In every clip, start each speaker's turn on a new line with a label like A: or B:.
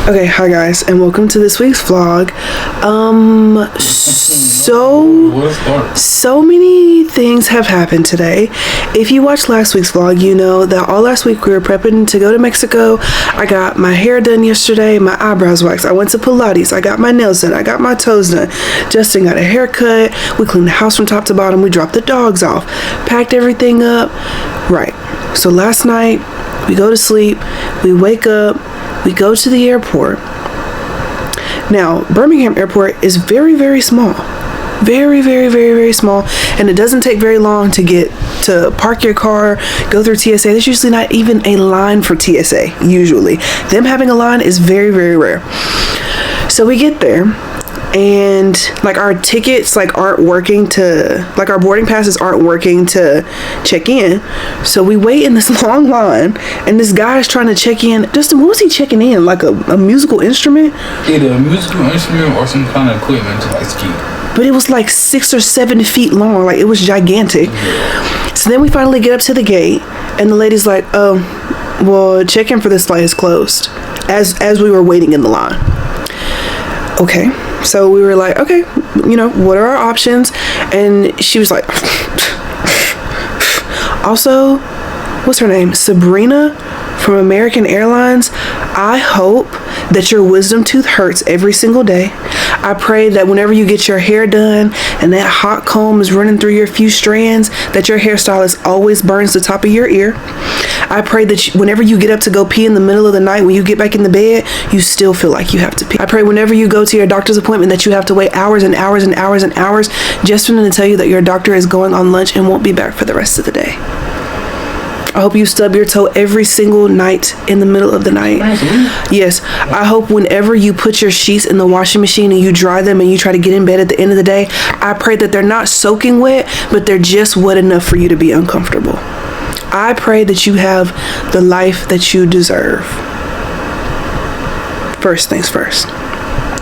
A: Okay, hi guys, and welcome to this week's vlog. So many things have happened today. If you watched last week's vlog, you know that all last week we were prepping to go to Mexico. I got my hair done yesterday, my eyebrows waxed. I went to Pilates. I got my nails done. I got my toes done. Justin got a haircut. We cleaned the house from top to bottom. We dropped the dogs off, packed everything up. Right. So last night we go to sleep. We wake up. We go to the airport. Now, Birmingham Airport is very, very small. Very, very, very, very small. And it doesn't take very long to park your car, go through TSA. There's usually not even a line for TSA, usually. Them having a line is very, very rare. So we get there. And like our tickets aren't working like our boarding passes aren't working to check in. So we wait in this long line, and this guy is trying to check in. Justin, what was he checking in? Like a musical instrument?
B: Either a musical instrument or some kind of equipment to ski.
A: But it was like 6 or 7 feet long. Like, it was gigantic. Yeah. So then we finally get up to the gate, and the lady's like, "Oh, well, check-in for this flight is closed," as we were waiting in the line. Okay. So we were like, okay, what are our options? And she was like, also, what's her name? Sabrina from American Airlines. I hope that your wisdom tooth hurts every single day. I pray that whenever you get your hair done and that hot comb is running through your few strands, that your hairstylist always burns the top of your ear. I pray that whenever you get up to go pee in the middle of the night, when you get back in the bed, you still feel like you have to pee. I pray whenever you go to your doctor's appointment that you have to wait hours and hours and hours and hours just for them to tell you that your doctor is going on lunch and won't be back for the rest of the day. I hope you stub your toe every single night in the middle of the night. Yes. I hope whenever you put your sheets in the washing machine and you dry them and you try to get in bed at the end of the day, I pray that they're not soaking wet, but they're just wet enough for you to be uncomfortable. I pray that you have the life that you deserve. First things first.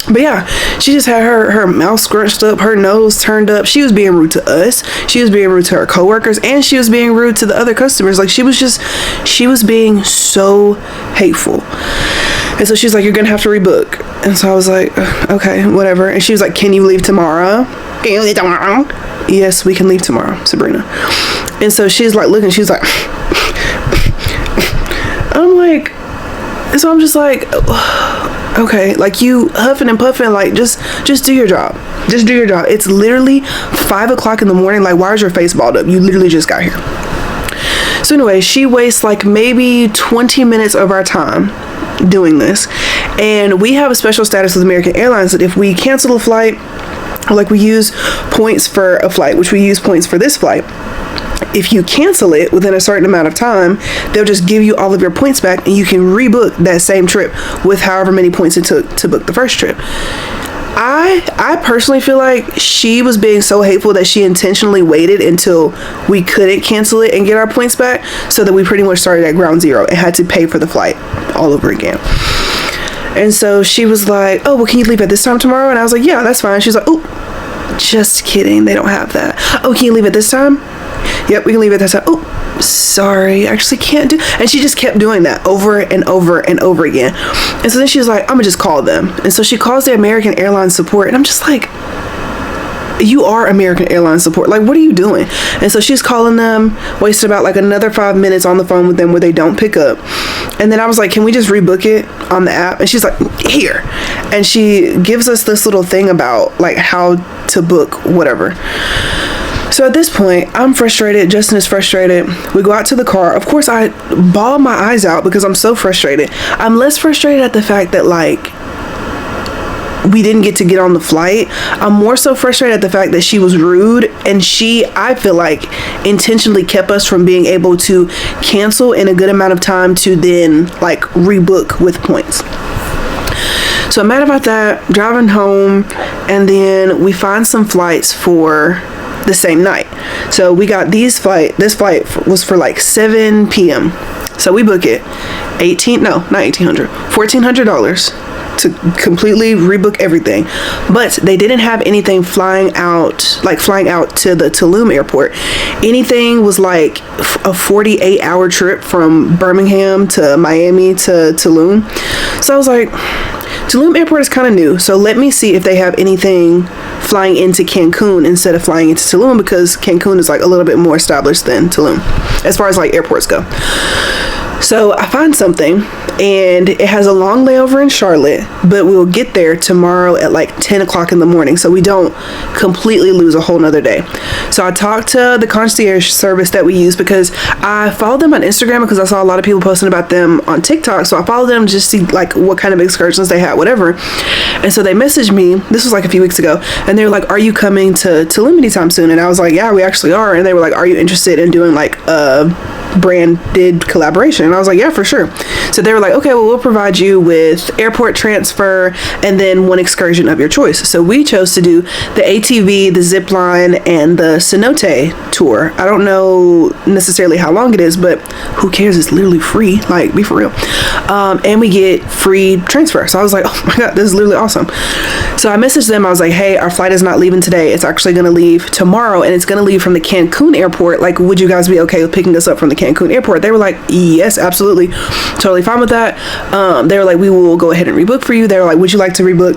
A: But yeah, she just had her mouth scrunched up, her nose turned up. She was being rude to us. She was being rude to her coworkers, and she was being rude to the other customers. Like, she was being so hateful. And so she's like, "You're gonna have to rebook." And so I was like, "Okay, whatever." And she was like, "Can you leave tomorrow?" "Can you leave tomorrow?" "Yes, we can leave tomorrow, Sabrina." And so she's like looking, she's like, I'm like, and so I'm just like, okay, like, you huffing and puffing, like, just do your job. Just do your job. It's literally 5 o'clock in the morning. Like, why is your face balled up? You literally just got here. So anyway, she wastes like maybe 20 minutes of our time doing this. And we have a special status with American Airlines that if we cancel a flight, like we use points for a flight, which we use points for this flight. If you cancel it within a certain amount of time, they'll just give you all of your points back, and you can rebook that same trip with however many points it took to book the first trip. I personally feel like she was being so hateful that she intentionally waited until we couldn't cancel it and get our points back, so that we pretty much started at ground zero and had to pay for the flight all over again. And so she was like, "Oh, well, can you leave at this time tomorrow?" And I was like, "Yeah, that's fine." She's like, "Oh, just kidding. They don't have that." "Oh, can you leave at this time?" "Yep, we can leave at this time." "Oh, sorry, I actually can't do." And she just kept doing that over and over and over again. And so then she was like, "I'm gonna just call them." And so she calls the American Airlines support, and I'm just like, you are American Airlines support. Like, what are you doing? And so she's calling them, wasted about like another 5 minutes on the phone with them where they don't pick up. And then I was like, "Can we just rebook it on the app?" And she's like, "Here." And she gives us this little thing about like how to book whatever. So at this point, I'm frustrated. Justin is frustrated. We go out to the car. Of course, I bawl my eyes out because I'm so frustrated. I'm less frustrated at the fact that, like, we didn't get to get on the flight. I'm more so frustrated at the fact that she was rude, and she, I feel like, intentionally kept us from being able to cancel in a good amount of time to then, like, rebook with points. So I'm mad about that. Driving home, and then we find some flights for the same night. So we got this flight was for like 7 p.m. So we book it $1,400 to completely rebook everything. But they didn't have anything flying out to the Tulum airport. Anything was like a 48-hour trip from Birmingham to Miami to Tulum. So I was like, Tulum Airport is kind of new, so let me see if they have anything flying into Cancun instead of flying into Tulum, because Cancun is like a little bit more established than Tulum as far as like airports go. So I find something, and it has a long layover in Charlotte, but we'll get there tomorrow at like 10 o'clock in the morning, so we don't completely lose a whole nother day. So I talked to the concierge service that we use, because I followed them on Instagram because I saw a lot of people posting about them on TikTok, so I followed them just to see like what kind of excursions they had, whatever. And so they messaged me, this was like a few weeks ago, and they were like, are you coming to Tulum anytime soon? And I was like, yeah, we actually are. And they were like, are you interested in doing like a branded collaboration? And I was like, yeah, for sure. So they were like, okay, well, we'll provide you with airport transfer and then one excursion of your choice. So we chose to do the ATV, the zip line, and the cenote tour. I don't know necessarily how long it is, but who cares? It's literally free. Like, be for real. And we get free transfer. So I was like, oh my God, this is literally awesome. So I messaged them. I was like, hey, our flight is not leaving today. It's actually going to leave tomorrow, and it's going to leave from the Cancun airport. Like, would you guys be okay with picking us up from the Cancun airport? They were like, yes, absolutely, totally fine with that. They were like, we will go ahead and rebook for you. They were like, would you like to rebook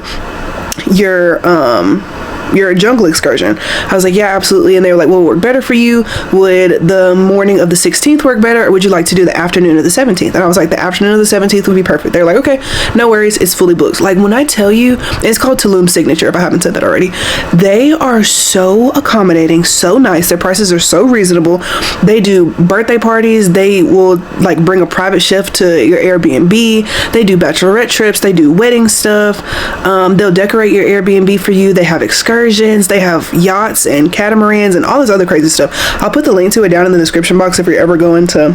A: your jungle excursion? I was like, yeah, absolutely. And they were like, will it work better for you? Would the morning of the 16th work better, or would you like to do the afternoon of the 17th? And I was like, the afternoon of the 17th would be perfect. They're like, okay, no worries, it's fully booked. Like, when I tell you, it's called Tulum Signature, if I haven't said that already. They are so accommodating, so nice. Their prices are so reasonable. They do birthday parties. They will like bring a private chef to your Airbnb. They do bachelorette trips. They do wedding stuff. They'll decorate your Airbnb for you. They have excursions. They have yachts and catamarans and all this other crazy stuff. I'll put the link to it down in the description box if you're ever going to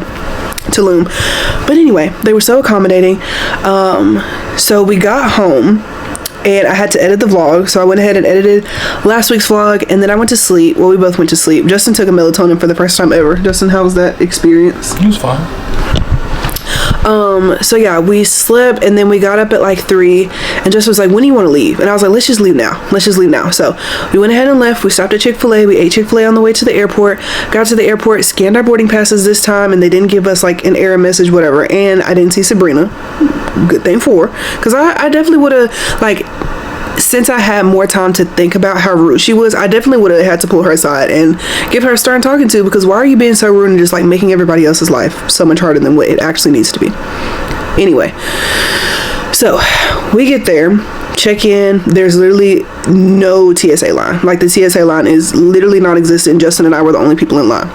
A: Tulum. But anyway, they were so accommodating. So we got home, and I had to edit the vlog, so I went ahead and edited last week's vlog, and then I went to sleep. Well, we both went to sleep. Justin took a melatonin for the first time ever. Justin, how was that experience?
B: It was fine.
A: So yeah, we slept, and then we got up at like 3, and Justin was like, when do you want to leave? And I was like, let's just leave now. So we went ahead and left. We stopped at Chick-fil-A. We ate Chick-fil-A on the way to the airport, got to the airport, scanned our boarding passes this time, and they didn't give us like an error message, whatever. And I didn't see Sabrina. Good thing for her, because I definitely would have, like, since I had more time to think about how rude she was, I definitely would have had to pull her aside and give her a stern talking to, because why are you being so rude and just like making everybody else's life so much harder than what it actually needs to be? Anyway, so we get there, check in. There's literally no TSA line. Like, the TSA line is literally non-existent. Justin and I were the only people in line.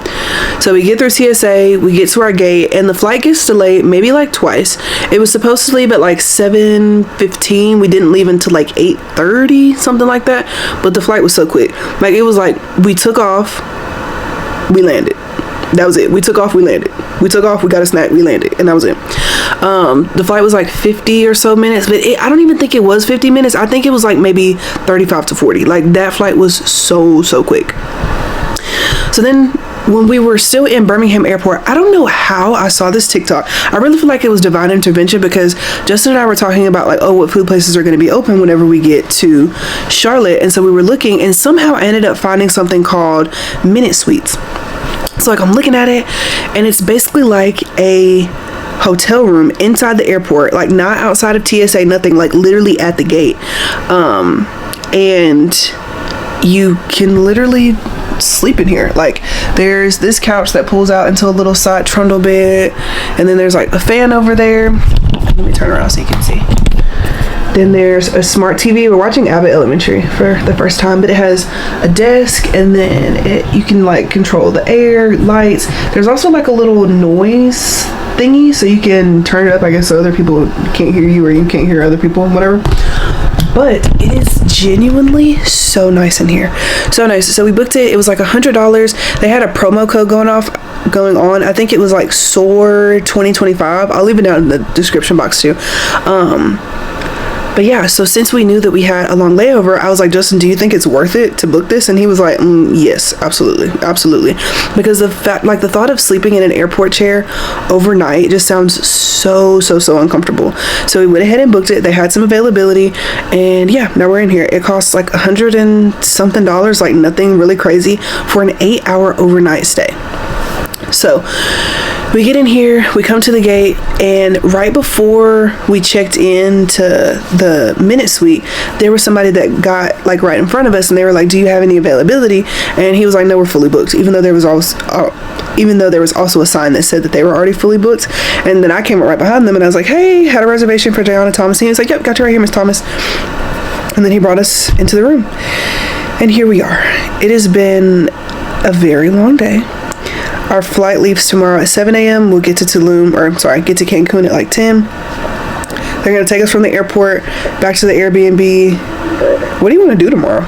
A: So we get through TSA, we get to our gate, and the flight gets delayed maybe like twice. It was supposed to leave at like 7:15. We didn't leave until like 8:30, something like that. But the flight was so quick. Like, it was like we took off, we landed. That was it. We took off, we landed. We took off, we got a snack, we landed, and that was it. The flight was like 50 or so minutes, but I don't even think it was 50 minutes. I think it was like maybe 35 to 40. Like, that flight was so quick. So then when we were still in Birmingham Airport, I don't know how I saw this TikTok. I really feel like it was divine intervention, because Justin and I were talking about like, oh, what food places are going to be open whenever we get to Charlotte. And so we were looking, and somehow I ended up finding something called Minute Suites. So like, I'm looking at it, and it's basically like a hotel room inside the airport, like not outside of TSA, nothing, like literally at the gate. And you can literally sleep in here. Like, there's this couch that pulls out into a little side trundle bed, and then there's like a fan over there. Let me turn around so you can see. Then there's a smart TV. We're watching Abbott Elementary for the first time, but it has a desk, and then you can like control the air, lights. There's also like a little noise thingy, so you can turn it up, I guess, so other people can't hear you, or you can't hear other people, whatever. But it is genuinely so nice in here. So nice. So we booked it. It was like $100. They had a promo code going on. I think it was like SOAR 2025. I'll leave it down in the description box too. But yeah, so since we knew that we had a long layover, I was like, Justin, do you think it's worth it to book this? And he was like, yes, absolutely. Because the thought of sleeping in an airport chair overnight just sounds so uncomfortable. So we went ahead and booked it. They had some availability, and yeah, now we're in here. It costs like $100 and something, like nothing really crazy, for an 8-hour overnight stay. So We get in here, we come to the gate, and right before we checked into the Minute Suite, there was somebody that got like right in front of us, and they were like, "Do you have any availability?" And he was like, "No, we're fully booked," even though there was also a sign that said that they were already fully booked. And then I came up right behind them, and I was like, "Hey, had a reservation for Jayana Thomas." And he was like, "Yep, got you right here, Miss Thomas." And then he brought us into the room, and here we are. It has been a very long day. Our flight leaves tomorrow at 7 a.m. We'll get to get to Cancun at like 10. They're going to take us from the airport back to the Airbnb. What do you want to do tomorrow?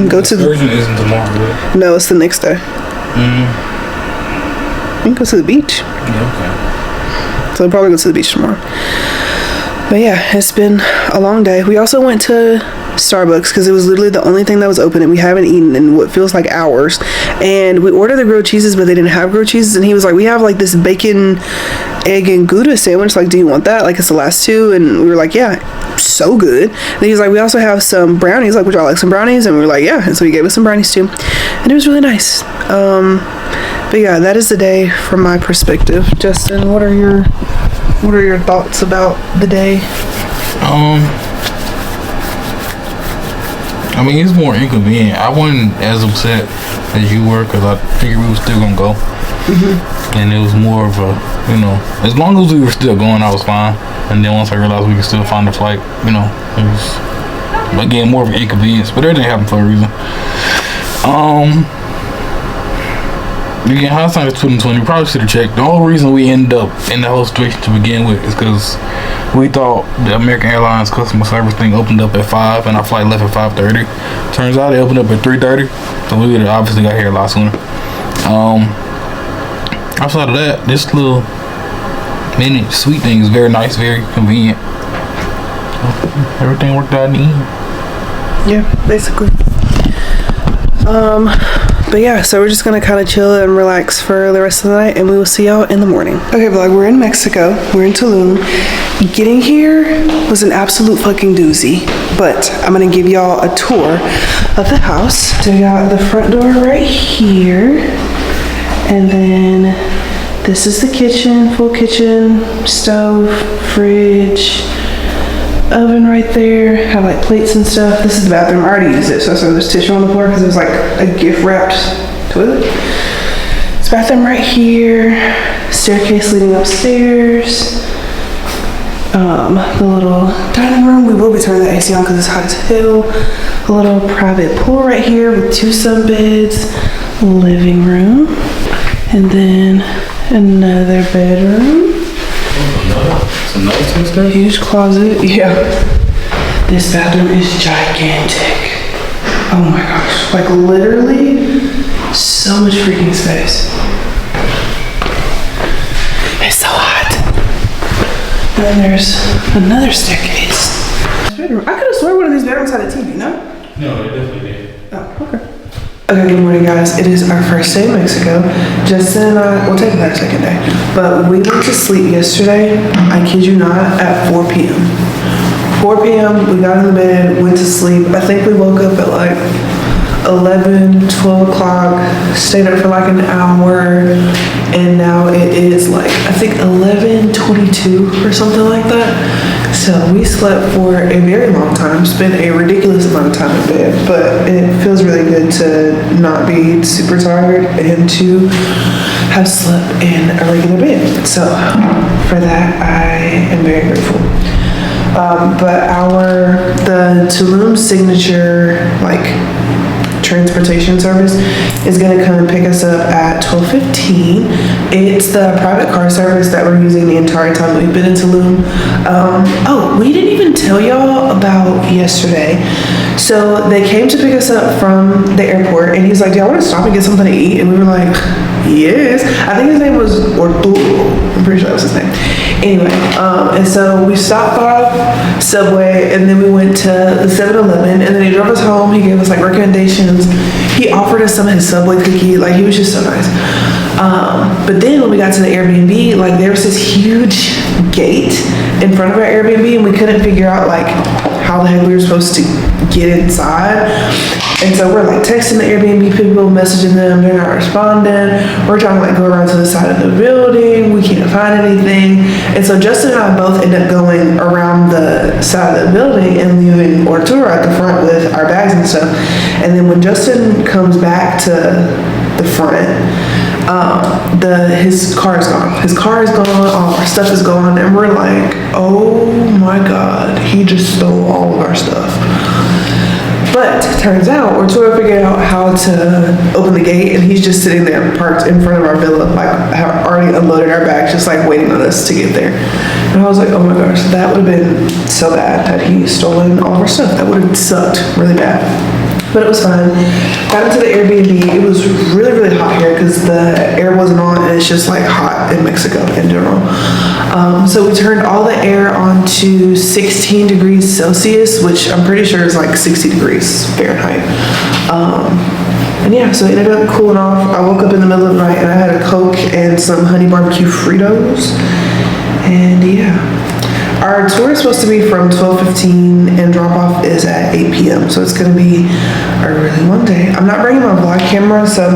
A: Go to the
B: excursion isn't tomorrow, right?
A: No, it's the next day. We can go to the beach.
B: Yeah, okay.
A: So we'll probably go to the beach tomorrow. But yeah, it's been a long day. We also went to Starbucks because it was literally the only thing that was open, and we haven't eaten in what feels like hours. And we ordered the grilled cheeses, but they didn't have grilled cheeses. And he was like, "We have like this bacon, egg, and Gouda sandwich. Like, do you want that? Like, it's the last two." And we were like, "Yeah, so good." And he was like, "We also have some brownies. Like, would y'all like some brownies?" And we were like, "Yeah." And so he gave us some brownies too, and it was really nice. But yeah, that is the day from my perspective. Justin, what are your thoughts about the day?
B: I mean, it's more inconvenient. I wasn't as upset as you were because I figured we were still gonna go. And it was more of a, as long as we were still going, I was fine. And then once I realized we could still find the flight, it was, again, more of an inconvenience. But everything happened for a reason. Again, hindsight is 2020. We probably should have checked. The whole reason we ended up in the whole situation to begin with is because we thought the American Airlines customer service thing opened up at 5 and our flight left at 5:30. Turns out it opened up at 3:30, so we would have obviously got here a lot sooner. Outside of that, this little Minute Suite thing is very nice, very convenient. So everything worked out in the end.
A: Yeah, basically. But yeah, so we're just gonna kind of chill and relax for the rest of the night, and we will see y'all in the morning. Okay, vlog, we're in Mexico. We're in Tulum. Getting here was an absolute fucking doozy, but I'm gonna give y'all a tour of the house. So we got the front door right here, and then this is the kitchen, full kitchen, stove, fridge, oven right there. Have like plates and stuff. This is the bathroom. I already used it, so there's tissue on the floor because it was like a gift wrapped toilet. This bathroom right here. Staircase leading upstairs. The little dining room. We will be turning the AC on because it's hot as hell. A little private pool right here with 2 sunbeds. Living room, and then another bedroom. Huge closet. Yeah. This bathroom is gigantic. Oh my gosh. Like literally so much freaking space. It's so hot. And then there's another staircase. Bedroom. I could have sworn one of these bedrooms had a TV, no?
B: No, it definitely did.
A: Oh, okay. Okay, good morning guys. It is our first day in Mexico. Justin and I, we'll take it back second day, but we went to sleep yesterday, I kid you not, at 4 p.m. 4 p.m, we got in the bed, went to sleep. I think we woke up at like 11, 12 o'clock, stayed up for like an hour, and now it is like, I think 11:22 or something like that. So we slept for a very long time, spent a ridiculous amount of time in bed, but it feels really good to not be super tired and to have slept in a regular bed. So for that, I am very grateful. But the Tulum signature, like, transportation service is going to come and pick us up at 12:15. It's the private car service that we're using the entire time that we've been in Tulum. Oh, we didn't even tell y'all about yesterday. So they came to pick us up from the airport, and he's like, "Do y'all want to stop and get something to eat?" And we were like, "Yes." I think his name was Arturo. I'm pretty sure that was his name. Anyway, and so we stopped by Subway, and then we went to the 7-Eleven, and then he drove us home. He gave us like recommendations. He offered us some of his Subway cookie. Like, he was just so nice. But then when we got to the Airbnb, like, there was this huge gate in front of our Airbnb, and we couldn't figure out like how the heck we were supposed to get inside. And so we're like texting the Airbnb people, messaging them, they're not responding. We're trying to like go around to the side of the building, we can't find anything. And so Justin and I both end up going around the side of the building and leaving Arturo at the front with our bags and stuff. And then when Justin comes back to the front, his car is gone. His car is gone, all our stuff is gone, and we're like, oh my God, he just stole all of our stuff. But turns out Arturo figured out how to open the gate, and he's just sitting there parked in front of our villa, like have already unloaded our bags, just like waiting on us to get there. And I was like, oh my gosh, that would have been so bad had he stolen all of our stuff. That would have sucked really bad. But it was fine. Got into the Airbnb. It was really, really hot here because the air wasn't on, and it's just like hot in Mexico in general. So we turned all the air on to 16 degrees Celsius, which I'm pretty sure is like 60 degrees Fahrenheit. And yeah, so it ended up cooling off. I woke up in the middle of the night and I had a Coke and some honey barbecue Fritos. And yeah. Our tour is supposed to be from 12:15 and drop off is at 8 p.m. So it's gonna be a really long day. I'm not bringing my vlog camera, so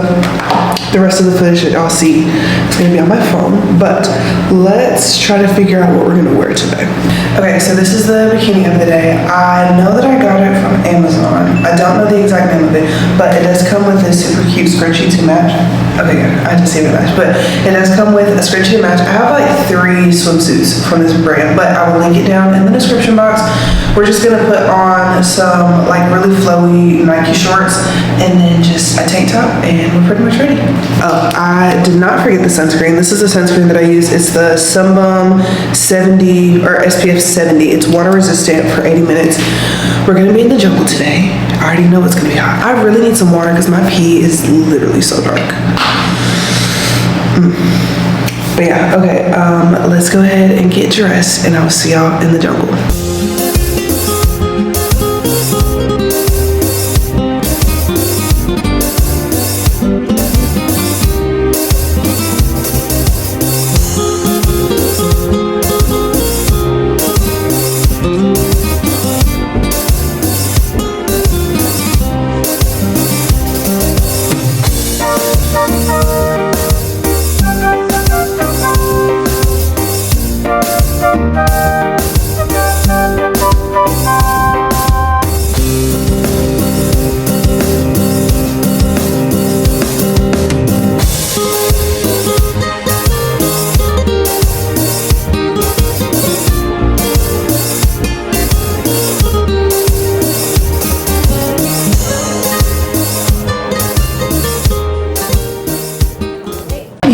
A: the rest of the footage that y'all see is gonna be on my phone, but let's try to figure out what we're gonna wear today. Okay, so this is the bikini of the day. I know that I got it from Amazon. I don't know the exact name of it, but it does come with this super cute scrunchie to match. Okay, good, I just seen it match, but it does come with a scrunchie to match. I have like 3 swimsuits from this brand, but I will link it down in the description box. We're just gonna put on some like really flowy Nike shorts and then just a tank top, and we're pretty much ready. Oh, I did not forget the sunscreen. This is the sunscreen that I use. It's the Sunbum 70 or SPF 70. It's water resistant for 80 minutes. We're gonna be in the jungle today. I already know it's gonna be hot. I really need some water because my pee is literally so dark. But yeah, okay, let's go ahead and get dressed and I'll see y'all in the jungle.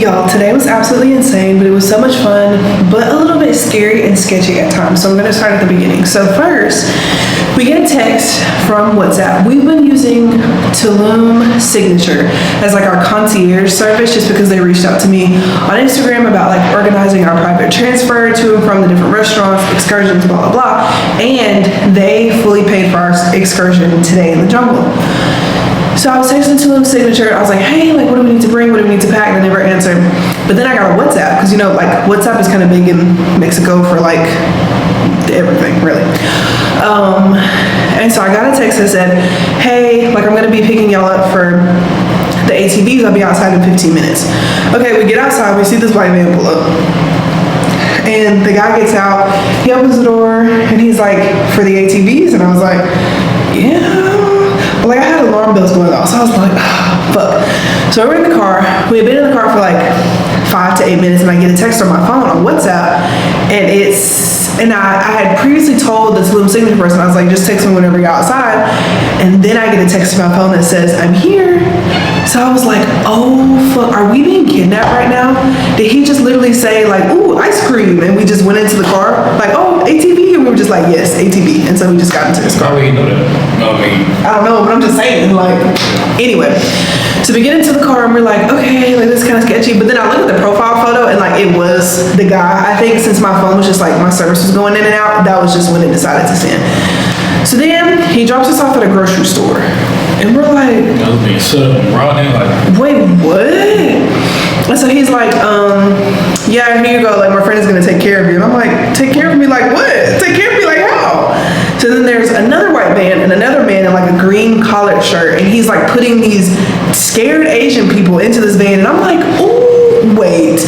A: Y'all, today was absolutely insane, but it was so much fun, but a little bit scary and sketchy at times. So I'm gonna start at the beginning. So first, we get a text from WhatsApp. We've been using Tulum Signature as like our concierge service just because they reached out to me on Instagram about like organizing our private transfer to and from the different restaurants, excursions, blah, blah, blah. And they fully paid for our excursion today in the jungle. So I was texting Tulum Signature. I was like, hey, like, what do we need to bring? What do we need to pack? And they never answered. But then I got a WhatsApp because, you know, like, WhatsApp is kind of big in Mexico for, like, everything, really. And so I got a text that said, hey, like, I'm going to be picking y'all up for the ATVs. I'll be outside in 15 minutes. Okay, we get outside. We see this white van pull up. And the guy gets out. He opens the door, and he's like, for the ATVs? And I was like, yeah. But like I had alarm bells going off, so I was like, oh, fuck. So we're in the car. We had been in the car for like 5 to 8 minutes, and I get a text on my phone on WhatsApp, and I had previously told the Tulum Signature person, I was like, just text me whenever you're outside, and then I get a text on my phone that says, I'm here. So I was like, oh fuck, are we being kidnapped right now? Did he just literally say like, ooh, ice cream, and we just went into the car, like, oh, ATV, and we were just like, yes, ATV, and so we just got into this car.
B: How would you know that? No, I mean,
A: I don't know, but I'm just saying, like, anyway. So we get into the car and we're like, okay, like this is kind of sketchy. But then I look at the profile photo and like it was the guy. I think since my phone was just like my service was going in and out, that was just when it decided to send. So then he drops us off at a grocery store. And we're like,
B: that was being set up and brought in, like,
A: wait, what? And so he's like, yeah, here you go. Like, my friend is going to take care of you. And I'm like, take care of me? Like, what? Take care of me? Like, how? So then there's man and another man in like a green collared shirt, and he's like putting these scared Asian people into this van, and I'm like, oh, wait,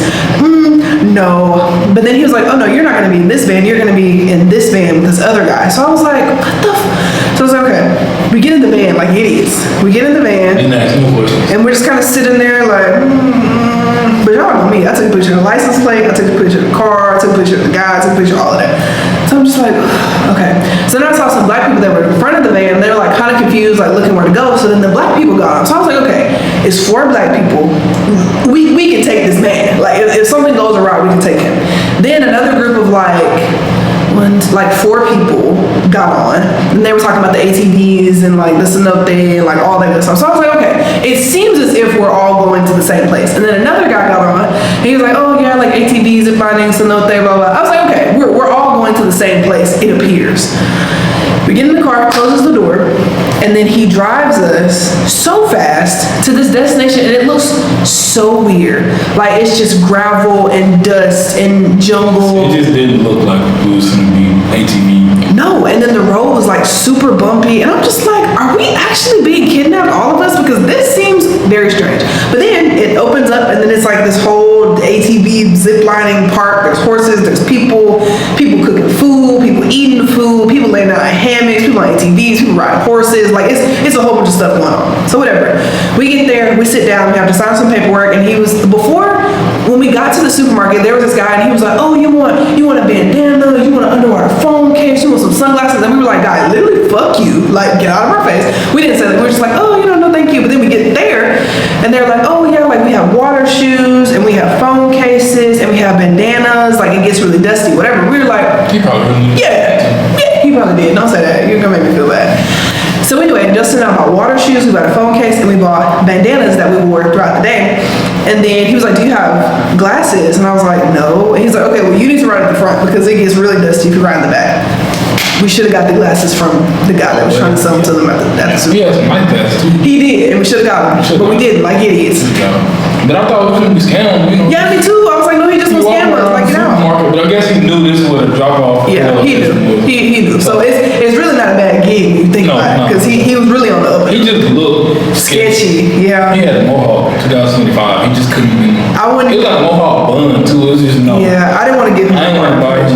A: no. But then he was like, oh no, you're not gonna be in this van, you're gonna be in this van with this other guy. So I was like, what the so I was like, okay. We get in the van like idiots. We get in the van, and we're just kind of sitting there like, but y'all know me. I took a picture of the license plate, I took a picture of the car, I took a picture of the guy, I took a picture of all of that. So I'm just like, okay. So then I saw some black people that were in front of the van. They were like kind of confused, like looking where to go. So then the black people got on. So I was like, okay, it's 4 black people. We can take this man. Like if something goes awry, we can take him. Then another group of like 4 people got on, and they were talking about the ATVs and like the cenote and like all that good stuff. So I was like, okay, it seems as if we're all going to the same place. And then another guy got on, and he was like, oh yeah, like ATVs and finding cenote, blah blah. I was like, okay, we're all going to the same place, it appears. We get in the car, closes the door, and then he drives us so fast to this destination, and it looks so weird. Like it's just gravel and dust and jungle.
B: It just didn't look like it was gonna be ATV.
A: No, and then the road was like super bumpy, and I'm just like, are we actually being kidnapped, all of us? Because this seems very strange. But then it opens up, and then it's like this whole ATV zip lining park. There's horses, there's people cooking food, people eating the food, people laying out in hammocks, people on ATVs, people riding horses. Like it's a whole bunch of stuff going on. So whatever. We get there, we sit down, we have to sign some paperwork, and he was before. When we got to the supermarket, there was this guy, and he was like, oh, you want a bandana, you want an underwater phone case, you want some sunglasses, and we were like, guy, literally, fuck you, like, get out of our face. We didn't say that, we were just like, oh, no, thank you. But then we get there, and they're like, oh, yeah, like, we have water shoes, and we have phone cases, and we have bandanas, like, it gets really dusty, whatever. We were like,
B: He probably
A: yeah, he probably did. Don't say that, you're gonna make me feel bad. So anyway, Justin and I bought water shoes, we bought a phone case, and we bought bandanas that we wore throughout the day. And then he was like, do you have glasses? And I was like, no. And he's like, okay, well, you need to ride at the front because it gets really dusty if you ride in the back. We should have got the glasses from the guy that was trying to sell them to them at the super.
B: He has some nice glasses too.
A: He did, and we should have got them, but we didn't, like idiots.
B: But I thought it was going to be scammed, you know.
A: Yeah, me too. I was like, no, he just was scam us, like, get out.
B: But I guess he knew this was a drop off.
A: Yeah, he knew. He knew. So it's really not a bad gig when you think about it, because he was really on the up.
B: He just looked
A: sketchy. Yeah.
B: He had a mohawk 2025. He just couldn't even. It was like a mohawk bun too. It was just no.
A: Yeah, I didn't want to give him.
B: I didn't want to buy it.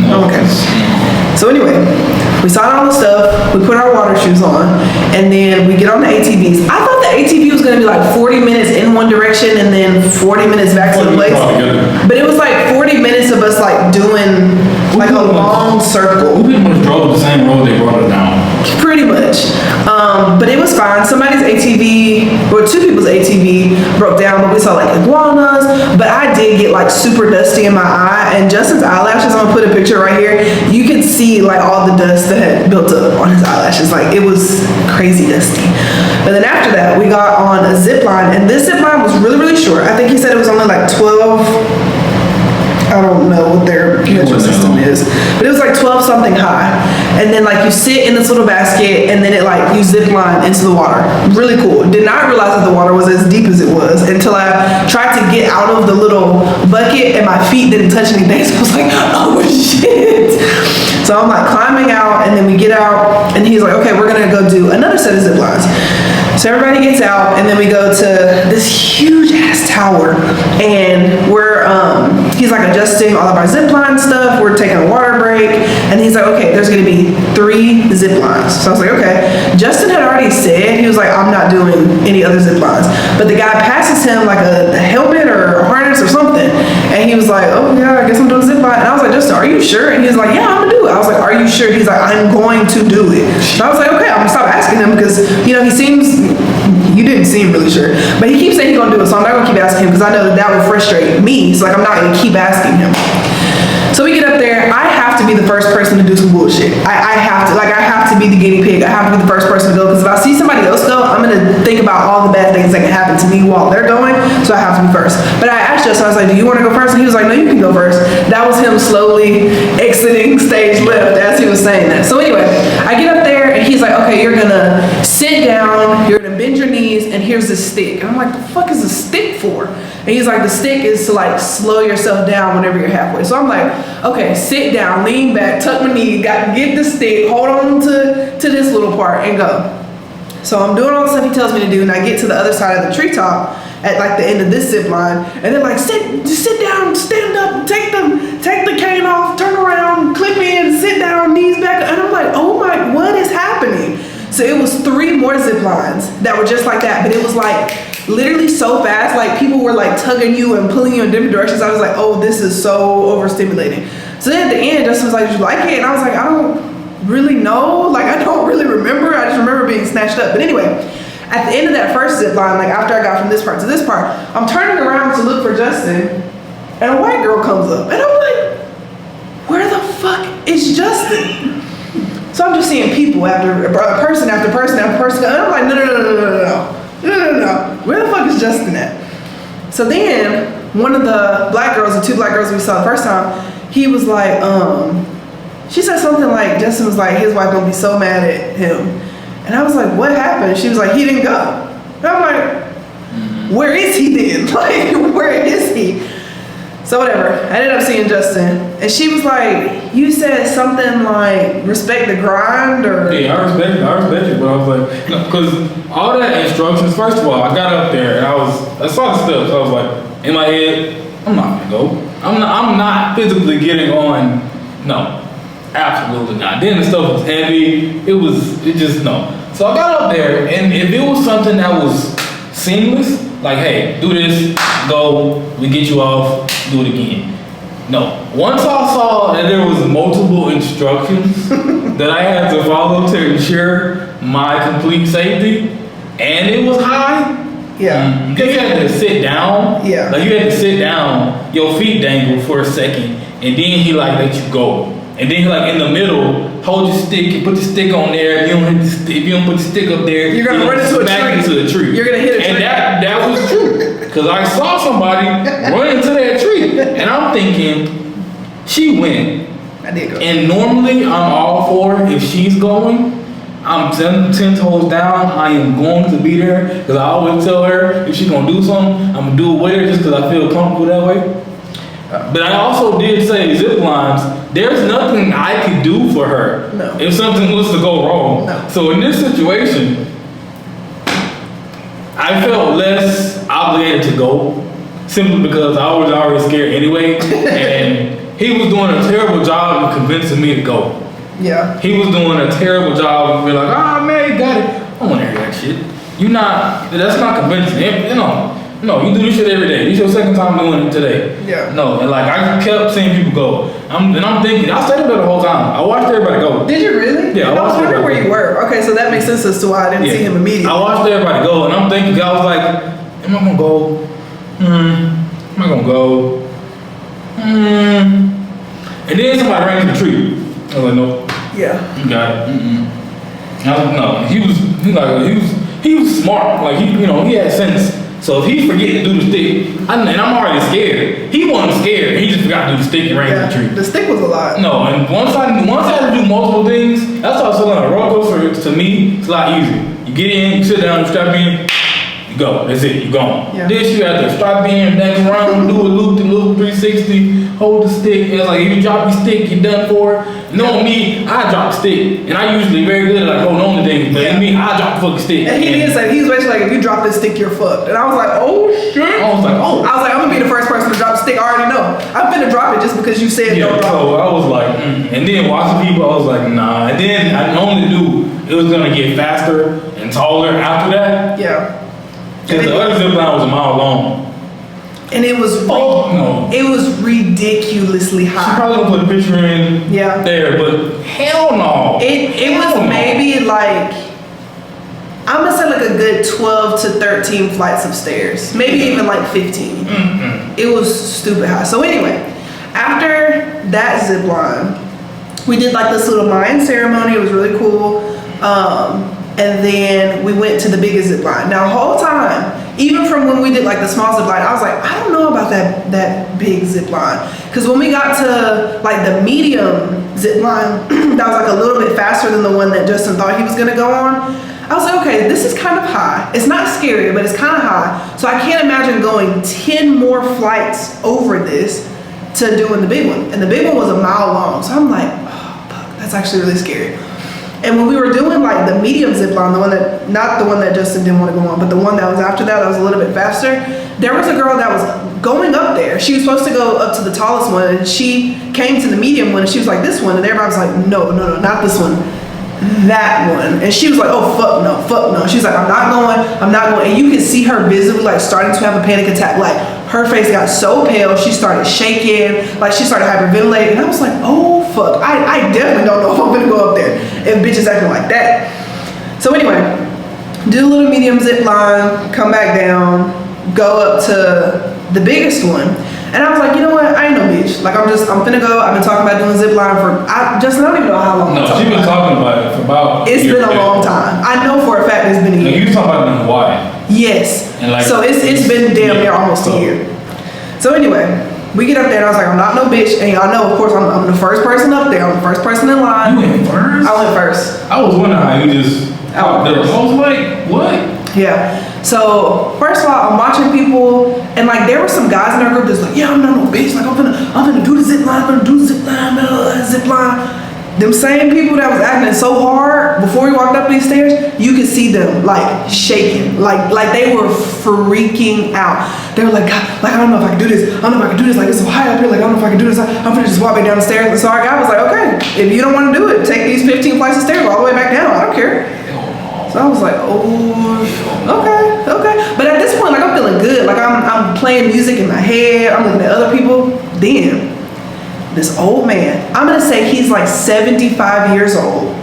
A: No. Okay. So anyway, we signed all the stuff, we put our water shoes on, and then we get on the ATVs. I thought the ATV was gonna be like 40 minutes in one direction and then 40 minutes back to the place. But it was like 40 minutes of us like doing like a long circle.
B: We pretty much drove the same road they brought us down.
A: Pretty much. But it was fine. Somebody's ATV, or 2 people's ATV broke down, but we saw like iguanas. But I did get like super dusty in my eye, and Justin's eyelashes, I'm gonna put a picture right here. You can see like all the dust that had built up on his eyelashes. Like it was crazy dusty. But then after that, we got on a zip line, and this zip line was really, really short. I think he said it was only like 12. I don't know what their metric system is, but it was like 12 something high. And then like you sit in this little basket, and then it like you zip line into the water. Really cool. Did not realize that the water was as deep as it was until I tried to get out of the little bucket and my feet didn't touch anything. So I was like, oh shit. So I'm like climbing out, and then we get out, and he's like, okay, we're gonna go do another set of zip lines. So everybody gets out, and then we go to this huge ass tower, and we're he's like adjusting all of our zip line stuff. We're taking a water break, and he's like, okay, there's gonna be 3 zip lines. So I was like, okay. Justin had already said, he was like, I'm not doing any other zip lines. But the guy passes him like a helmet or a harness or something, and he was like, oh yeah, I guess I'm doing zip line. And I was like, Justin, are you sure? And he was like, yeah, I'm gonna do it. I was like, are you sure? He's like, I'm going to do it. And I was like, okay, I'm gonna stop asking him, because he seems. You didn't seem really sure, but he keeps saying he's gonna do it, so I'm not gonna keep asking him, because I know that will frustrate me. So like I'm not gonna keep asking him. So we get up there. I have to be the first person to do some bullshit. I have to be the guinea pig. I have to be the first person to go, because if I see somebody else go, I'm gonna think about all the bad things that can happen to me while they're going. So I have to be first. But I asked Justin, I was like, do you want to go first? And he was like, no, you can go first. That was him slowly exiting stage left as he was saying that. So anyway, I get up there, and he's like, okay, you're gonna sit down, you're gonna bend your knees, and here's this stick. And I'm like, the fuck is a stick for? And he's like, the stick is to like slow yourself down whenever you're halfway. So I'm like, okay, sit down, lean back, tuck my knee, get the stick, hold on to this little part and go. So I'm doing all the stuff he tells me to do, and I get to the other side of the treetop at like the end of this zip line, and they're like, sit down, stand up, take the cane off, turn around, clip in, sit down, knees back, and I'm like, oh my, what is happening? So it was 3 more zip lines that were just like that, but it was like literally so fast, like people were like tugging you and pulling you in different directions. I was like, oh, this is so overstimulating. So then at the end, Justin was like, did you like it? And I was like, I don't really know, like I don't really remember. I just remember being snatched up. But anyway, at the end of that first zip line, like after I got from this part to this part, I'm turning around to look for Justin, and a white girl comes up, and I'm like, where the fuck is Justin? So I'm just seeing people after person after person after person, and I'm like, no, where the fuck is Justin at? So then one of the black girls, the 2 black girls we saw the first time, he was like, she said something like, Justin was like, his wife gonna be so mad at him. And I was like, what happened? She was like, he didn't go. And I'm like, where is he then? Like, where is he? So whatever, I ended up seeing Justin. And she was like, you said something like, respect the grind, or?
C: Yeah, I respect it, but I was like, no, because all that instructions, first of all, I got up there and I saw the steps, so I was like, in my head, I'm not gonna go. I'm not physically getting on, no. Absolutely not. Then the stuff was heavy. It just no. So I got up there, and if it was something that was seamless, like, hey, do this, go, we get you off, do it again. No. Once I saw that there was multiple instructions that I had to follow to ensure my complete safety, and it was high.
A: Yeah.
C: You had to sit down.
A: Yeah.
C: Like you had to sit down, your feet dangle for a second, and then he like let you go. And then like in the middle, hold your stick and put the stick on there. If you don't hit the stick, if you don't put the stick up there,
A: you're gonna run into
C: a tree.
A: You're gonna hit a tree.
C: And that was true. Cause I saw somebody run into that tree. And I'm thinking, she went.
A: I did go.
C: And normally I'm all for if she's going, I'm 10 toes down, I am going to be there. Cause I always tell her if she's gonna do something, I'm gonna do it with her just cause I feel comfortable that way. But I also did say zip lines, there's nothing I could do for her if something was to go wrong.
A: No.
C: So in this situation, I felt less obligated to go simply because I was already scared anyway. And he was doing a terrible job of convincing me to go.
A: Yeah.
C: He was doing a terrible job of being like, man, you got it. I don't want to hear that shit. That's not convincing. No, you do this shit every day. This your second time doing it today.
A: Yeah.
C: No, and like I kept seeing people go. I'm thinking, I stayed up there the whole time. I watched everybody go.
A: Did you really?
C: Yeah,
A: I was wondering where you were. Okay, so that makes sense as to why I didn't see him immediately.
C: I watched everybody go, and I'm thinking, I was like, am I gonna go? Am I gonna go? And then somebody ran to the tree. I was like, nope.
A: Yeah.
C: You got it. I was like, no. He was smart. Like he had sense. So if he forget to do the stick, and I'm already scared. He wasn't scared. He just forgot to do the stick and ran to the tree.
A: The stick was a lot.
C: No, and once I had to do multiple things, that's why I was telling a roller coaster. To me, it's a lot easier. You get in, you sit down, you strap in, you go. That's it. You gone. Yeah. This you have to strap in, back around, do a loop 360, hold the stick. It's like if you drop your stick, you're done for it. Knowing me, I drop the stick, and I usually very good at like holding on to things. But in me, I drop the fucking stick.
A: And he did say, he was basically like, if you drop this stick, you're fucked. And I was like, oh shit. I was like, I'm gonna be the first person to drop the stick. I already know. I'm finna drop it just because you said don't drop it.
C: So I was like, and then watching people, I was like, nah. And then I normally it was gonna get faster and taller after that.
A: Yeah.
C: Because the other zip line was a mile long.
A: And it was it was ridiculously high.
C: She probably gonna put a picture in there, but hell no.
A: It was maybe like, I'm gonna say like a good 12 to 13 flights of stairs. Maybe even like 15. It was stupid high. So anyway, after that zip line, we did like this little Mayan ceremony. It was really cool. And then we went to the biggest zip line. Now, the whole time, even from when we did like the small zip line, I was like, I don't know about that big zip line. Because when we got to like the medium zip line, that was like a little bit faster than the one that Justin thought he was gonna go on. I was like, okay, this is kind of high. It's not scary, but it's kind of high. So I can't imagine going 10 more flights over this to doing the big one. And the big one was a mile long. So I'm like, oh, fuck, that's actually really scary. And when we were doing like the medium zip line, the one that, not the one that Justin didn't want to go on, but the one that was after that was a little bit faster, there was a girl that was going up there. She was supposed to go up to the tallest one, and she came to the medium one, and she was like, this one. And everybody was like, no, not this one. That one. And she was like, oh, fuck no. She's like, I'm not going. And you could see her visibly like starting to have a panic attack. Like her face got so pale, she started shaking, like she started hyperventilating. And I was like, oh, fuck. I definitely don't know if I'm gonna go up there if bitches acting like that. So anyway, do a little medium zip line, come back down, go up to the biggest one. And I was like, you know what? I ain't no bitch. Like, I'm finna go. I've been talking about doing zip line I don't even know how long.
C: No, she's been talking about it for about.
A: It's been a long time. I know for a fact it's been a year.
C: You was talking about it in Hawaii.
A: Yes.
C: And like,
A: so it's been damn near almost a year. So anyway, we get up there and I was like, I'm not no bitch. And y'all know, of course, I'm the first person up there. I'm the first person in line.
C: You went first?
A: I went first.
C: I was wondering how you just popped up. I was like, what?
A: Yeah. So first of all, I'm watching people, and like there were some guys in our group that's like, yeah, I'm not no bitch. Like I'm gonna do the zip line. Them same people that was acting so hard before we walked up these stairs, you could see them like shaking, like they were freaking out. They were like, God, like I don't know if I can do this. Like it's so high up here. Like I don't know if I can do this. I'm gonna just walk back down the stairs. And so our guy was like, okay, if you don't want to do it, take these 15 flights of stairs all the way back down. I don't care. So I was like, oh, okay. But at this point, like I'm feeling good. Like I'm playing music in my head. I'm looking at other people. Then this old man, I'm gonna say he's like 75 years old,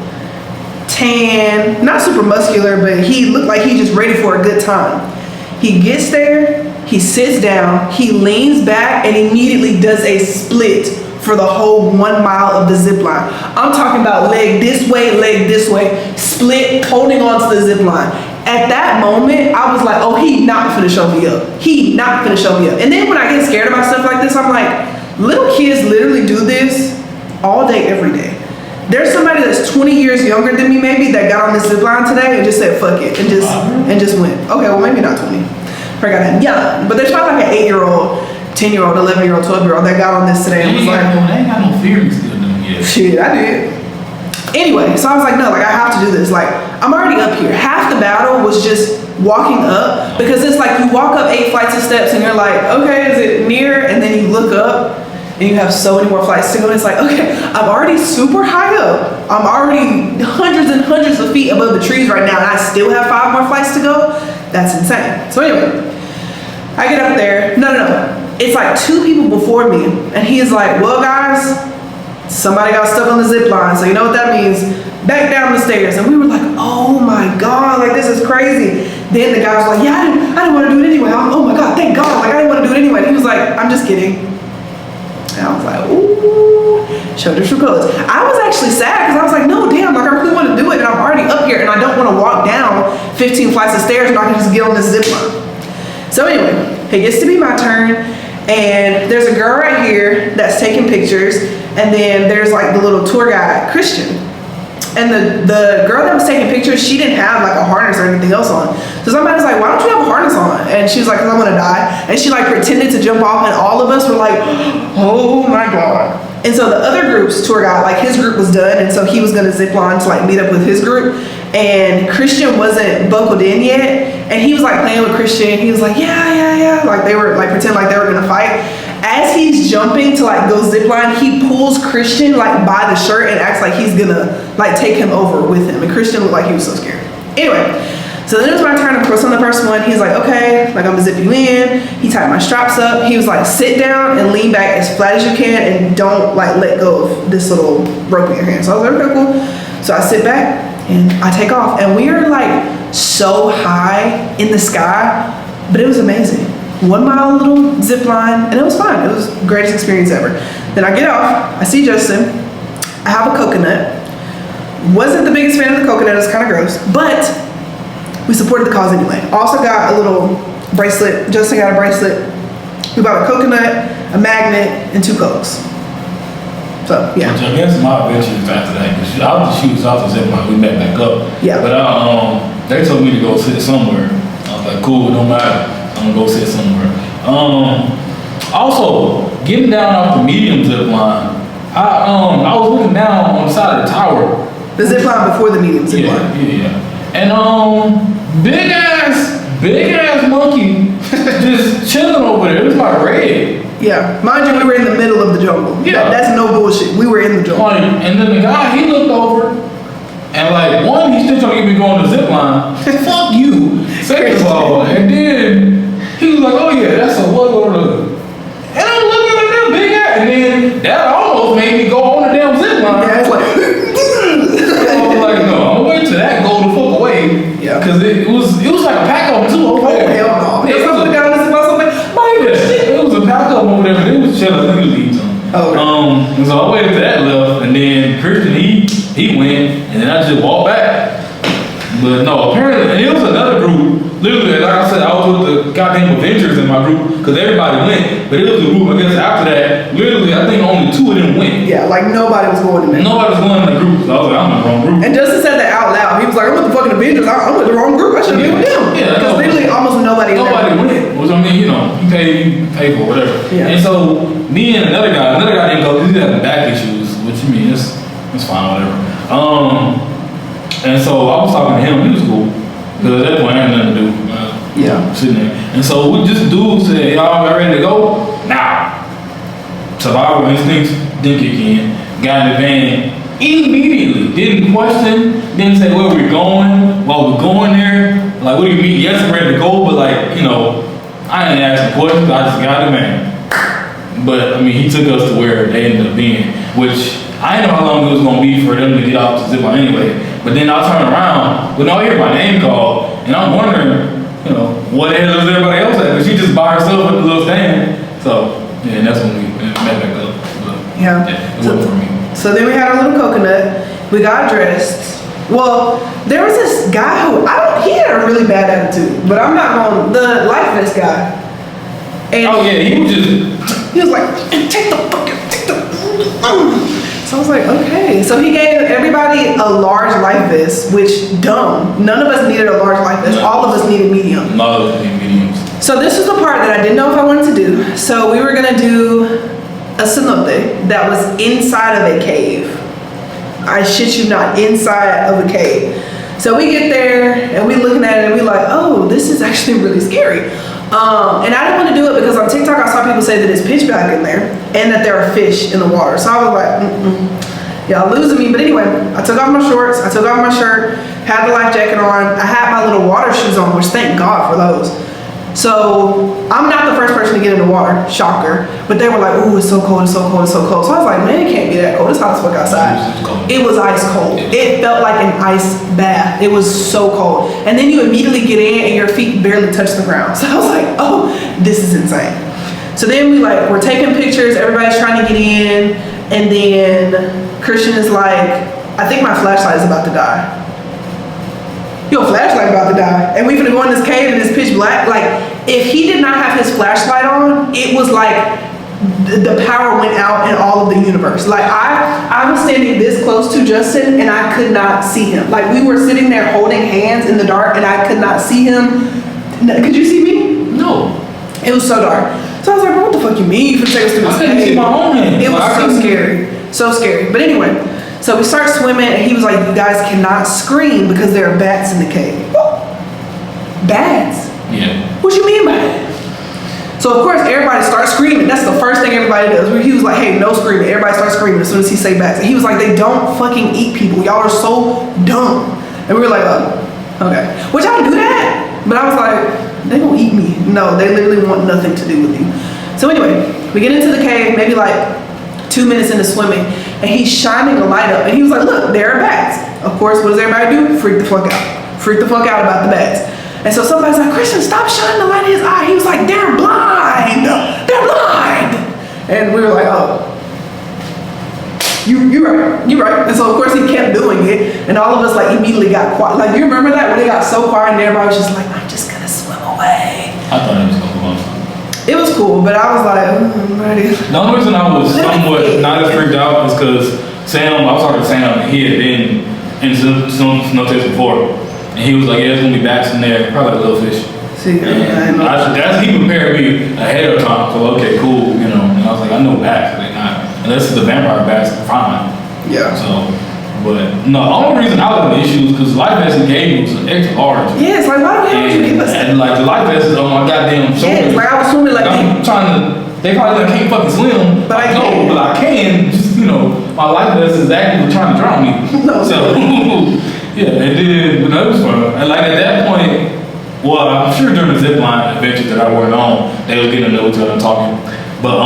A: tan, not super muscular, but he looked like he just ready for a good time. He gets there, he sits down, he leans back, and immediately does a split for the whole 1 mile of the zip line. I'm talking about leg this way, split, holding on to the zip line. At that moment, I was like, oh, he not finna show me up. And then when I get scared about stuff like this, I'm like, little kids literally do this all day, every day. There's somebody that's 20 years younger than me maybe that got on this zip line today and just said, fuck it, and just went. Okay, well, maybe not 20. Forgot that. Yeah, but there's probably like an 8-year-old, 10-year-old, 11-year-old, 12-year-old that got on this today and was like,
C: they ain't got no fear still doing yet.
A: Shit, I did. Anyway, so I was like, no, like I have to do this. Like I'm already up here. Half the battle was just walking up, because it's like you walk up 8 flights of steps and you're like, okay, is it near? And then you look up and you have so many more flights to go. And it's like, okay, I'm already super high up. I'm already hundreds and hundreds of feet above the trees right now, and I still have 5 more flights to go. That's insane. So anyway, I get up there. No. It's like 2 people before me, and he's like, well, guys, somebody got stuck on the zip line, so you know what that means. Back down the stairs. And we were like, oh my God, like this is crazy. Then the guy was like, yeah, I didn't want to do it anyway. Oh my God, thank God, like I didn't want to do it anyway. And he was like, I'm just kidding. And I was like, ooh, showed her true colors. I was actually sad because I was like, no, damn, like I really want to do it, and I'm already up here, and I don't want to walk down 15 flights of stairs and I can just get on this zip line. So anyway, it gets to be my turn, and there's a girl right here that's taking pictures, and then there's like the little tour guide, Christian. And the girl that was taking pictures, she didn't have like a harness or anything else on. So somebody was like, why don't you have a harness on? And she was like, because I'm gonna die. And she like pretended to jump off, and all of us were like, oh my God. And so the other group's tour guide, like his group was done, and so he was gonna zip line to like meet up with his group. And Christian wasn't buckled in yet, and he was like playing with Christian. He was like, yeah, like they were like pretend like they were gonna fight. As he's jumping to like go zip line, he pulls Christian like by the shirt and acts like he's gonna like take him over with him. And Christian looked like he was so scared. Anyway, so then it was my turn to press on the first one. He's like, okay, like I'm gonna zip you in. He tied my straps up. He was like, sit down and lean back as flat as you can, and don't like let go of this little rope in your hand. So I was like, okay, cool. So I sit back and I take off, and we are like so high in the sky, but it was amazing. 1 mile little zip line, and it was fun. It was the greatest experience ever. Then I get off, I see Justin, I have a coconut. Wasn't the biggest fan of the coconut, it's kind of gross, but we supported the cause anyway. Also got a little bracelet, Justin got a bracelet. We bought a coconut, a magnet, and 2 Cokes. So, yeah.
C: Which I guess my adventures after that, because she was off the zip line, we met back up.
A: Yeah.
C: But they told me to go sit somewhere. I was like, cool, don't matter. I'm gonna go sit somewhere. Also, getting down off the medium zip line, I was looking down on the side of the tower.
A: The zip line before the medium zip line.
C: Yeah. And big ass monkey just chilling over there. It was like red.
A: Yeah, mind you, we were in the middle of the jungle.
C: Yeah.
A: That's no bullshit. We were in the jungle.
C: Like, and then the guy, he looked over, and like, one, he's still trying to get me going to the zip line. Fuck you. Second of all, and then he was like, oh yeah, that's a what. And I'm looking at that big ass, and then that almost made me go on the damn zip line.
A: Yeah, it's like.
C: So I was like, no, I'm gonna wait till that go the fuck away.
A: Yeah.
C: Cause it was like a pack up too over there.
A: Hell no.
C: Yeah, it was a pack up over there, but it was chilling. Let me leave them.
A: Oh.
C: And so I waited till that left, and then Christian he went, and then I just walked back. But no, apparently, and it was another group. Literally, like I said, I was with the goddamn Avengers in my group because everybody went. But it was a group. I guess after that, literally, I think only 2 of them went.
A: Yeah, like nobody was going in there.
C: Nobody was going in the group. So I was like, I'm in the wrong group.
A: And Justin said that out loud. He was like, I'm with the fucking Avengers. I'm with the wrong group. I should have been with them.
C: Yeah,
A: because literally almost nobody
C: went. Which I mean, you know, you pay for whatever.
A: Yeah.
C: And so me and another guy didn't go because he had back issues, which I mean, it's fine, whatever. And so I was talking to him. He was cool because at that point I had nothing to do.
A: Yeah.
C: Sitting there. And so we just dude said, y'all ready to go? Nah. Survival instincts didn't kick in. Got in the van immediately. Didn't question. Didn't say where we're going. While we're going there. Like, what do you mean? Yes, I'm ready to go, but like, you know, I didn't ask him questions. I just got in the van. But I mean, he took us to where they ended up being, which I didn't know how long it was gonna be for them to get off the zip line anyway. But then I turn around, but now I hear my name called, and I'm wondering, you know, what the hell is everybody else at? Because she just by herself at the little stand. So, yeah, and that's when we met back up. But,
A: yeah.
C: It wasn't for me.
A: So then we had our little coconut. We got dressed. Well, there was this guy who, he had a really bad attitude, but I'm not going, the life vest guy. And
C: oh, yeah, he
A: was like, take the. So I was like, okay. So he gave everybody a large life vest, which dumb. None of us needed a large life vest. All of us needed medium.
C: All of us needed mediums.
A: So this was the part that I didn't know if I wanted to do. So we were gonna do a cenote that was inside of a cave. I shit you not, inside of a cave. So we get there and we looking at it and we like, oh, this is actually really scary. And I didn't want to do it because on TikTok I saw people say that it's pitch black in there and that there are fish in the water. So I was like, y'all losing me. But anyway, I took off my shorts, I took off my shirt, had the life jacket on. I had my little water shoes on, which thank God for those. So I'm not the first person to get in the water, shocker. But they were like, ooh, it's so cold, it's so cold, it's so cold. So I was like, man, it can't be that cold. It's hot as fuck outside. It was ice cold. It felt like an ice bath. It was so cold. And then you immediately get in and your feet barely touch the ground. So I was like, oh, this is insane. So then we're taking pictures, everybody's trying to get in. And then Christian is like, I think my flashlight is about to die. Your flashlight about to die. And we finna go in this cave and it's pitch black. Like, if he did not have his flashlight on, it was like the power went out in all of the universe. Like, I was standing this close to Justin and I could not see him. Like, we were sitting there holding hands in the dark and I could not see him. Could you see me?
C: No.
A: It was so dark. So I was like, what the fuck you mean? You finna take us through this cave?
C: I couldn't see my own hand.
A: It was so scary. So scary. But anyway. So we start swimming, and he was like, you guys cannot scream because there are bats in the cave. Bats?
C: Yeah.
A: What you mean by that? So of course, everybody starts screaming. That's the first thing everybody does. He was like, hey, no screaming. Everybody starts screaming as soon as he say bats. And he was like, they don't fucking eat people. Y'all are so dumb. And we were like, oh, okay. Which I knew that, but I was like, they gonna eat me. No, they literally want nothing to do with you. So anyway, we get into the cave, maybe like 2 minutes into swimming, and he's shining a light up, and he was like, look, there are bats. Of course, what does everybody do? Freak the fuck out. Freak the fuck out about the bats. And so somebody's like, Christian, stop shining the light in his eye. He was like, they're blind. They're blind. And we were like, oh, you're right. And so of course he kept doing it, and all of us like immediately got quiet. Like, you remember that when it got so quiet and everybody was just like, I'm just gonna swim away.
C: I thought it was gonna go on.
A: It was cool, but I was like, I'm ready.
C: The only reason I was somewhat not as freaked out is because I was talking to Sam, and he had been in some cenotes before. And he was like, yeah, there's gonna be bats in there, probably like little fish.
A: See,
C: He prepared me ahead of time. So okay, cool, you know. And I was like, I know bats, like not unless it's the vampire bats, fine.
A: Yeah.
C: So, but no, the only reason I was having issues because life vest he gave me was an extra large.
A: Yeah, it's like why the hell would you give us that?
C: And like the life vest is on my goddamn shoulder.
A: Yeah, it's like I was swimming like
C: I'm trying to. They probably can't fucking swim.
A: But I
C: know,
A: can.
C: but I can. Just you know, my life vest is actively trying to drown me.
A: No.
C: So yeah, and then but that was fun. And like at that point, well, I'm sure during the zipline adventure that I went on, they was getting to know each other and talking. But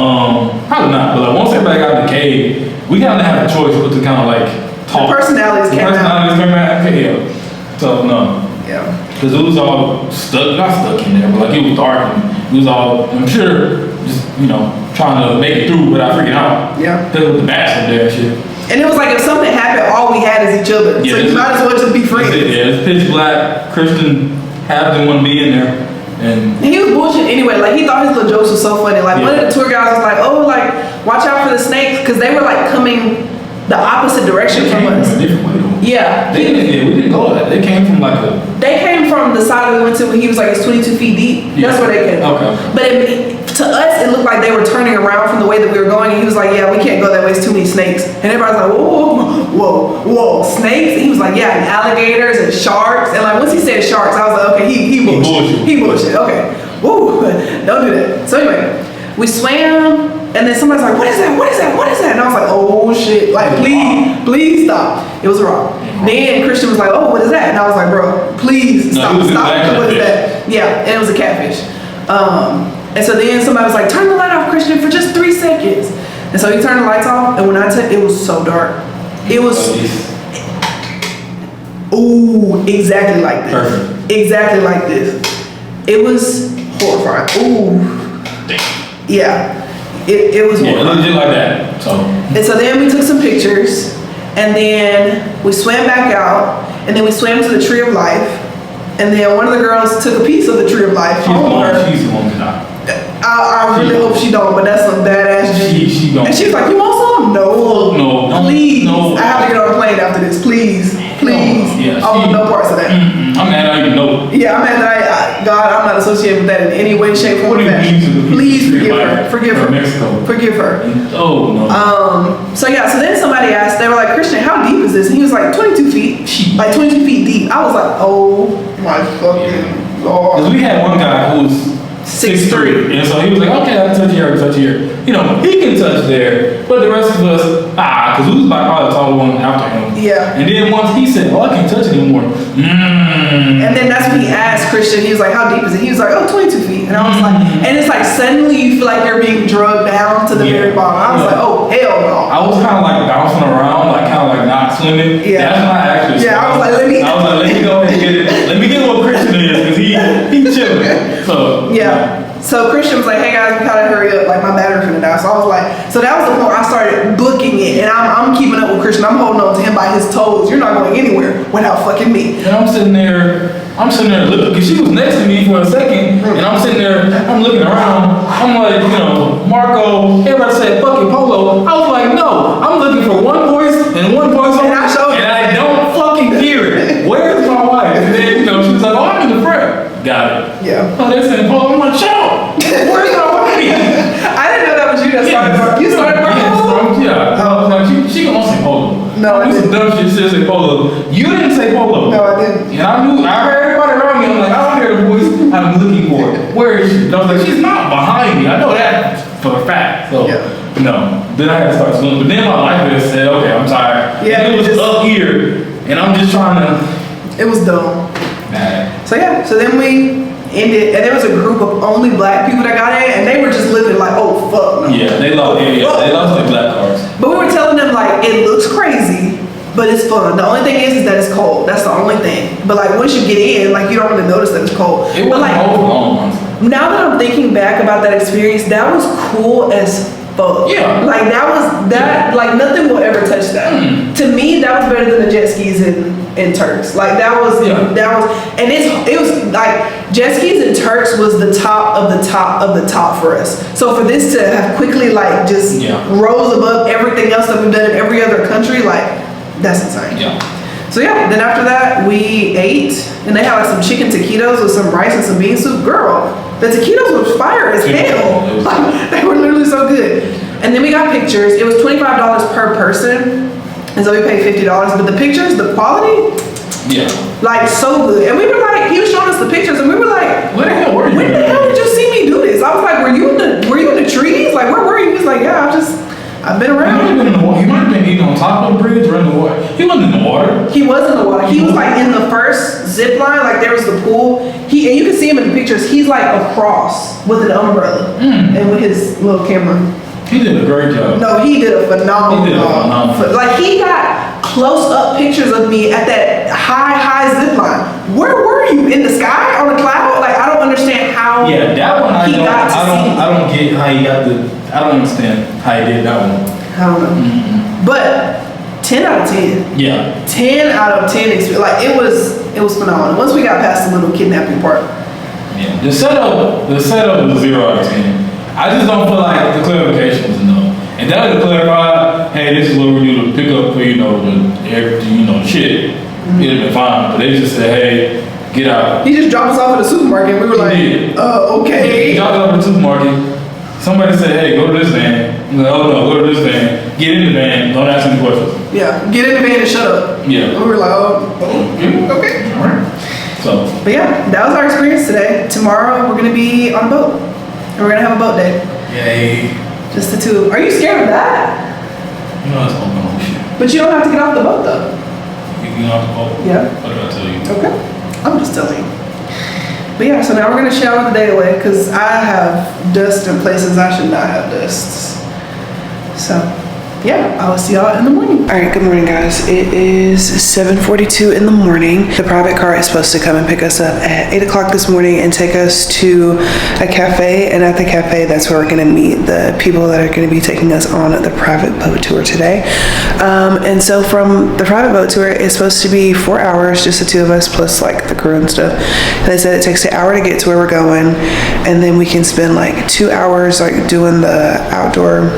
C: probably not. But like once everybody got in the cave, we kind of had a choice but to kind of like talk.
A: The personalities came out.
C: Okay, yeah. So no.
A: Yeah.
C: Because it was all not stuck in there, but like it was dark and it was all, I'm sure, just, you know, trying to make it through without freaking out.
A: Yeah.
C: Because with the bats up there and shit.
A: And it was like if something happened, all we had is each other.
C: Yeah,
A: so you might as well just be friends.
C: Yeah, it's pitch black. Christian half didn't want to be in there. And
A: he was bullshit anyway. Like he thought his little jokes were so funny. Like one of the tour guys was like, "Oh, like watch out for the snakes," because they were like coming the opposite direction from us.
C: A different way though.
A: Yeah.
C: We didn't go that. They came from like a.
A: They came from the side we went to when he was like it's 22 feet deep.
C: Yeah.
A: That's where they came from.
C: Okay.
A: But to us, it looked like they were turning around from the way that we were going, and he was like, "Yeah, we can't go that way. It's too many snakes." And everybody's like, "Whoa, snakes?" And he was like, "Yeah, and alligators and sharks." And like once he said sharks, I was like, "Okay, he bullshit. He bullshit. Okay, woo, don't do that." So anyway, we swam, and then somebody's like, "What is that? What is that? What is that?" And I was like, "Oh shit! Like please stop." It was a rock. Then Christian was like, "Oh, what is that?" And I was like, "Bro, please stop. What is that?" Yeah, and it was a catfish. And so then somebody was like, "Turn the light off, Christian, for just 3 seconds." And so he turned the lights off, and when I took, it was so dark. It was, ooh, exactly like this.
C: Perfect.
A: Exactly like this. It was horrifying. Ooh. Yeah. It was horrifying.
C: Yeah, legit like that. So.
A: And so then we took some pictures, and then we swam back out, and then we swam to the Tree of Life, and then one of the girls took a piece of the Tree of Life.
C: She's the one tonight.
A: I really hope she don't, but that's some badass shit.
C: She don't.
A: And she's like, "You want some?"
C: No.
A: Please.
C: No.
A: I have to get on a plane after this. Please.
C: Yeah,
A: I want no parts of that.
C: I'm mad I didn't know.
A: Yeah, I'm mad that God, I'm not associated with that in any way, shape, form, or
C: What do you
A: fashion.
C: mean to
A: Please forgive her. Forgive her.
C: Mexico.
A: Forgive her.
C: Oh no.
A: So yeah, so then somebody asked, they were like, "Christian, how deep is this?" And he was like, 22 feet. Like 22 feet deep. I was like, "Oh my fucking Lord."
C: Because we had one guy who was 6'3", and so he was like, "Okay, I can touch here, I can touch here." You know, he can touch there, but the rest of us, because we was like probably the taller one after him.
A: Yeah.
C: And then once he said, "Oh, I can't touch it anymore."
A: And then that's when he asked Christian, he was like, "How deep is it?" He was like, "Oh, 22 feet." And I was like, and it's like suddenly you feel like you're being drugged down to the very bottom. I was like, "Oh, hell no."
C: I was kind of like bouncing around, like kind of like not swimming.
A: Yeah.
C: That's when I actually.
A: Yeah, I was like, let me
C: go ahead and get it. Let me get what Christian is, because he's chilling. So
A: yeah. So Christian was like, "Hey guys, we gotta hurry up. Like my battery's gonna die." So I was like, so that was the point where I started booking it, and I'm keeping up with Christian. I'm holding on to him by his toes. You're not going anywhere without fucking me.
C: And I'm sitting there looking, because she was next to me for a second, and I'm sitting there, I'm looking around, I'm like, you know, Marco, everybody said fucking Polo. I was like, no, I'm looking for one voice and one voice only, and I don't fucking hear it. Where's my wife? And then, you know, she was like, "Oh, I'm in the front." Got it.
A: Yeah.
C: Oh, they're saying Polo. I'm like, "Shut up. Where's my wife?"
A: I didn't know that was you that started. You started Marco?
C: Yeah. I was like, she gonna say Polo.
A: No, I
C: some
A: didn't.
C: dumb shit said say Polo. You didn't say Polo.
A: No, I didn't.
C: And I heard everybody around me. I'm like, I don't hear the voice I'm looking for. Where is she? And I was like, she's not behind me. I know that for a fact. So, no. Then I had to start swimming. But then my life vest said, "Okay, I'm tired."
A: Yeah,
C: and it was up here, and I'm just trying to.
A: It was dumb.
C: Nah.
A: So yeah, so then we ended, and there was a group of only black people that got in, and they were just living like, "Oh fuck no."
C: Yeah, they lost. They lost their black cards.
A: But we were telling them like, it looks crazy, but it's fun. The only thing is that it's cold. That's the only thing. But like once you get in, like you don't really notice that it's cold.
C: It
A: but
C: wasn't
A: like
C: cold for long, honestly.
A: now that I'm thinking back about that experience, that was cool as fuck.
C: Yeah.
A: Like that was that. Like nothing will ever touch that. To me, that was better than the jet skis in Turks. Like that was and it was like jet skis in Turks was the top of the top of the top for us. So for this to have quickly like just rose above everything else that we've done in every other country, like that's insane.
C: Yeah.
A: So yeah, then after that we ate, and they had like some chicken taquitos with some rice and some bean soup. Girl, the taquitos were fire as hell. Like, they were literally so good. And then we got pictures. It was $25 per person, and so we paid $50. But the pictures, the quality, like so good. And we were like, he was showing us the pictures, and we were like,
C: where the hell were you?
A: When the hell did you see me do this? I was like, were you in the trees? Like, where were you? He was like, yeah, I've been around.
C: He might have been eating on top of the bridge or in the water. He wasn't in the water.
A: He was in the water. He was like in the first zip line, like there was the pool. And you can see him in the pictures. He's like across with an umbrella and with his little camera.
C: He did a great job.
A: No, he did a phenomenal job. Like he got close up pictures of me at that high zip line. Where were you? In the sky? On a cloud? Like I don't understand how.
C: Yeah, that one I don't get how he got I don't understand how he did that one.
A: I don't know. Mm-hmm. But 10 out of 10.
C: Yeah.
A: 10 out of 10 experience. Like it was phenomenal. Once we got past the little kidnapping part.
C: Yeah. The setup was 0 out of 10. I just don't feel like the clarification was enough. And that would clarify, hey, this is what we do to pick up for, the shit. Mm-hmm. It'd been fine. But they just said, hey, get out.
A: He just dropped us off at the supermarket and we were like, okay.
C: He dropped us off at the supermarket. Somebody said, hey, go to this van. Like, oh no, go to this van. Get in the van. Don't ask any questions.
A: Yeah, get in the van and shut up.
C: Yeah.
A: And we were like, okay.
C: All right. So.
A: But yeah, that was our experience today. Tomorrow we're going to be on a boat. And we're going to have a boat day.
C: Yay.
A: Just the two. Are you scared of that?
C: You know that's open ocean.
A: But you don't have to get off the boat though.
C: You can get off the boat?
A: Yeah.
C: What did I tell you?
A: Okay. I'm just telling you. But yeah, so now we're going to shower the day away because I have dust in places I should not have dust. So yeah, I will see y'all in the morning. All right, good morning guys. It is 7:42 in the morning. The private car is supposed to come and pick us up at 8 o'clock this morning and take us to a cafe. And at the cafe, that's where we're gonna meet the people that are gonna be taking us on the private boat tour today. And so from the private boat tour, it's supposed to be 4 hours, just the two of us plus like the crew and stuff. And they said it takes an hour to get to where we're going. And then we can spend like 2 hours like doing the outdoor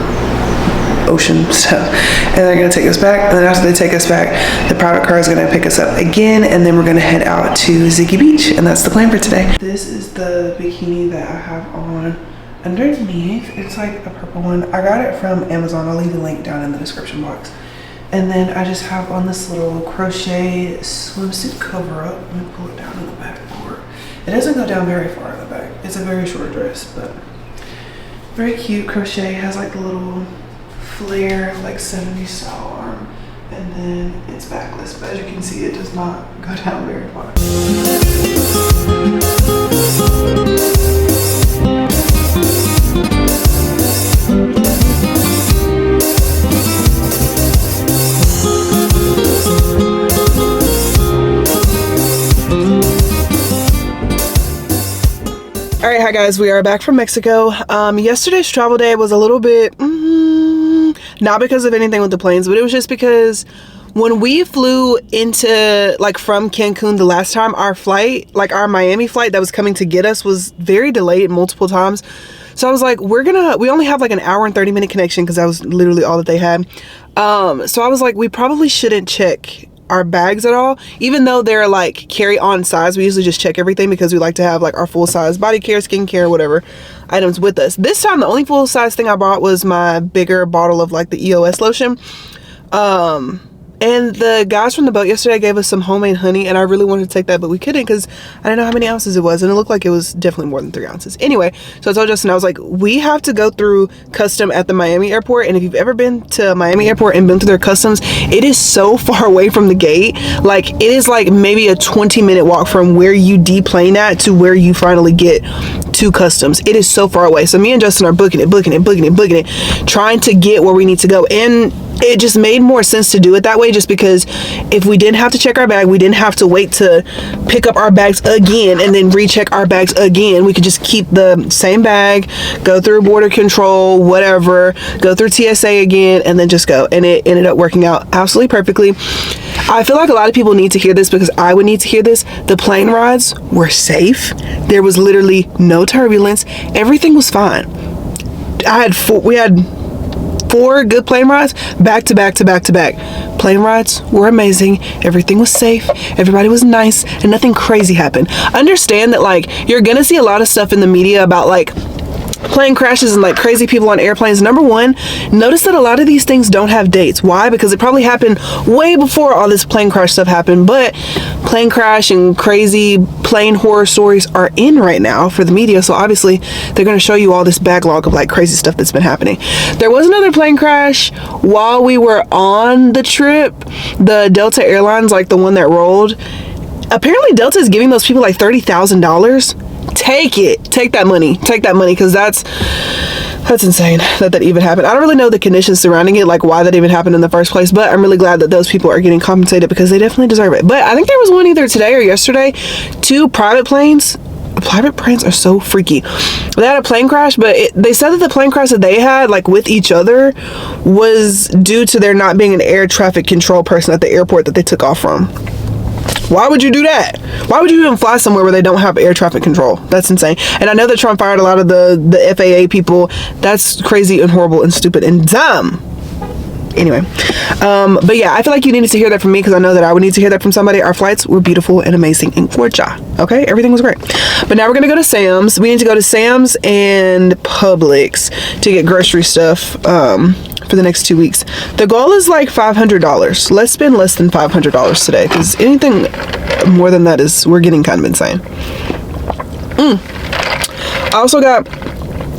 A: ocean stuff, and they're gonna take us back, and then after they take us back, the private car is gonna pick us up again, and then we're gonna head out to Ziggy Beach, and that's the plan for today. This is the bikini that I have on underneath. It's like a purple one. I got it from Amazon. I'll leave the link down in the description box. And then I just have on this little crochet swimsuit cover up. Let me pull it down in the back for it. Doesn't go down very far in the back. It's a very short dress, but very cute. Crochet has like the little flare, like 70s style arm, and then it's backless, but as you can see, it does not go down very far. All right, hi guys, we are back from Mexico. Yesterday's travel day was a little bit not because of anything with the planes, but it was just because when we flew into like from Cancun the last time, our flight, like our Miami flight that was coming to get us, was very delayed multiple times. So I was like, we only have like an hour and 30-minute connection because that was literally all that they had. So I was like, we probably shouldn't check our bags at all, even though they're like carry-on size. We usually just check everything because we like to have like our full size body care, skincare, whatever items with us. This time the only full size thing I brought was my bigger bottle of like the EOS lotion. And the guys from the boat yesterday gave us some homemade honey, and I really wanted to take that, but we couldn't because I didn't know how many ounces it was, and it looked like it was definitely more than 3 ounces. Anyway, so I told Justin, I was like, we have to go through custom at the Miami airport, and if you've ever been to Miami airport and been through their customs, it is so far away from the gate. Like, it is like maybe a 20-minute walk from where you deplane at to where you finally get to customs. It is so far away. So me and Justin are booking it, trying to get where we need to go. And it just made more sense to do it that way, just because if we didn't have to check our bag, we didn't have to wait to pick up our bags again and then recheck our bags again. We could just keep the same bag, go through border control, whatever, go through TSA again, and then just go. And it ended up working out absolutely perfectly. I feel like a lot of people need to hear this, because I would need to hear this. The plane rides were safe. There was literally no turbulence. Everything was fine. We had 4 good plane rides back to back to back to back. Plane rides were amazing. Everything was safe. Everybody was nice, and nothing crazy happened. Understand that, like, you're gonna see a lot of stuff in the media about, like, plane crashes and like crazy people on airplanes. Number one, notice that a lot of these things don't have dates. Why? Because it probably happened way before all this plane crash stuff happened, but plane crash and crazy plane horror stories are in right now for the media, so obviously they're going to show you all this backlog of like crazy stuff that's been happening. There was another plane crash while we were on the trip. The Delta Airlines, like the one that rolled, apparently Delta is giving those people like $30,000. Take that money, because that's insane that even happened. I don't really know the conditions surrounding it, like why that even happened in the first place, but I'm really glad that those people are getting compensated because they definitely deserve it. But I think there was one either today or yesterday, 2 private planes. Private planes are so freaky. They had a plane crash, but they said that the plane crash that they had, like with each other, was due to there not being an air traffic control person at the airport that they took off from. Why would you do that? Why would you even fly somewhere where they don't have air traffic control? That's insane. And I know that Trump fired a lot of the FAA people. That's crazy and horrible and stupid and dumb. Anyway, but yeah, I feel like you needed to hear that from me because I know that I would need to hear that from somebody. Our flights were beautiful and amazing and gorgeous. Okay, everything was great. But now we're gonna go to Sam's. We need to go to Sam's and Publix to get grocery stuff for the next 2 weeks. The goal is like $500. Let's spend less than $500 today because anything more than that is, we're getting kind of insane. I also got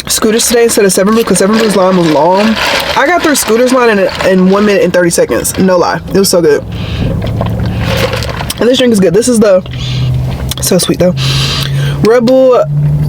A: Scooters today instead of 7 Brew because 7 Brew's line was long. I got through Scooters line in 1 minute and 30 seconds. No lie. It was so good. And this drink is good. This is so sweet though, Red Bull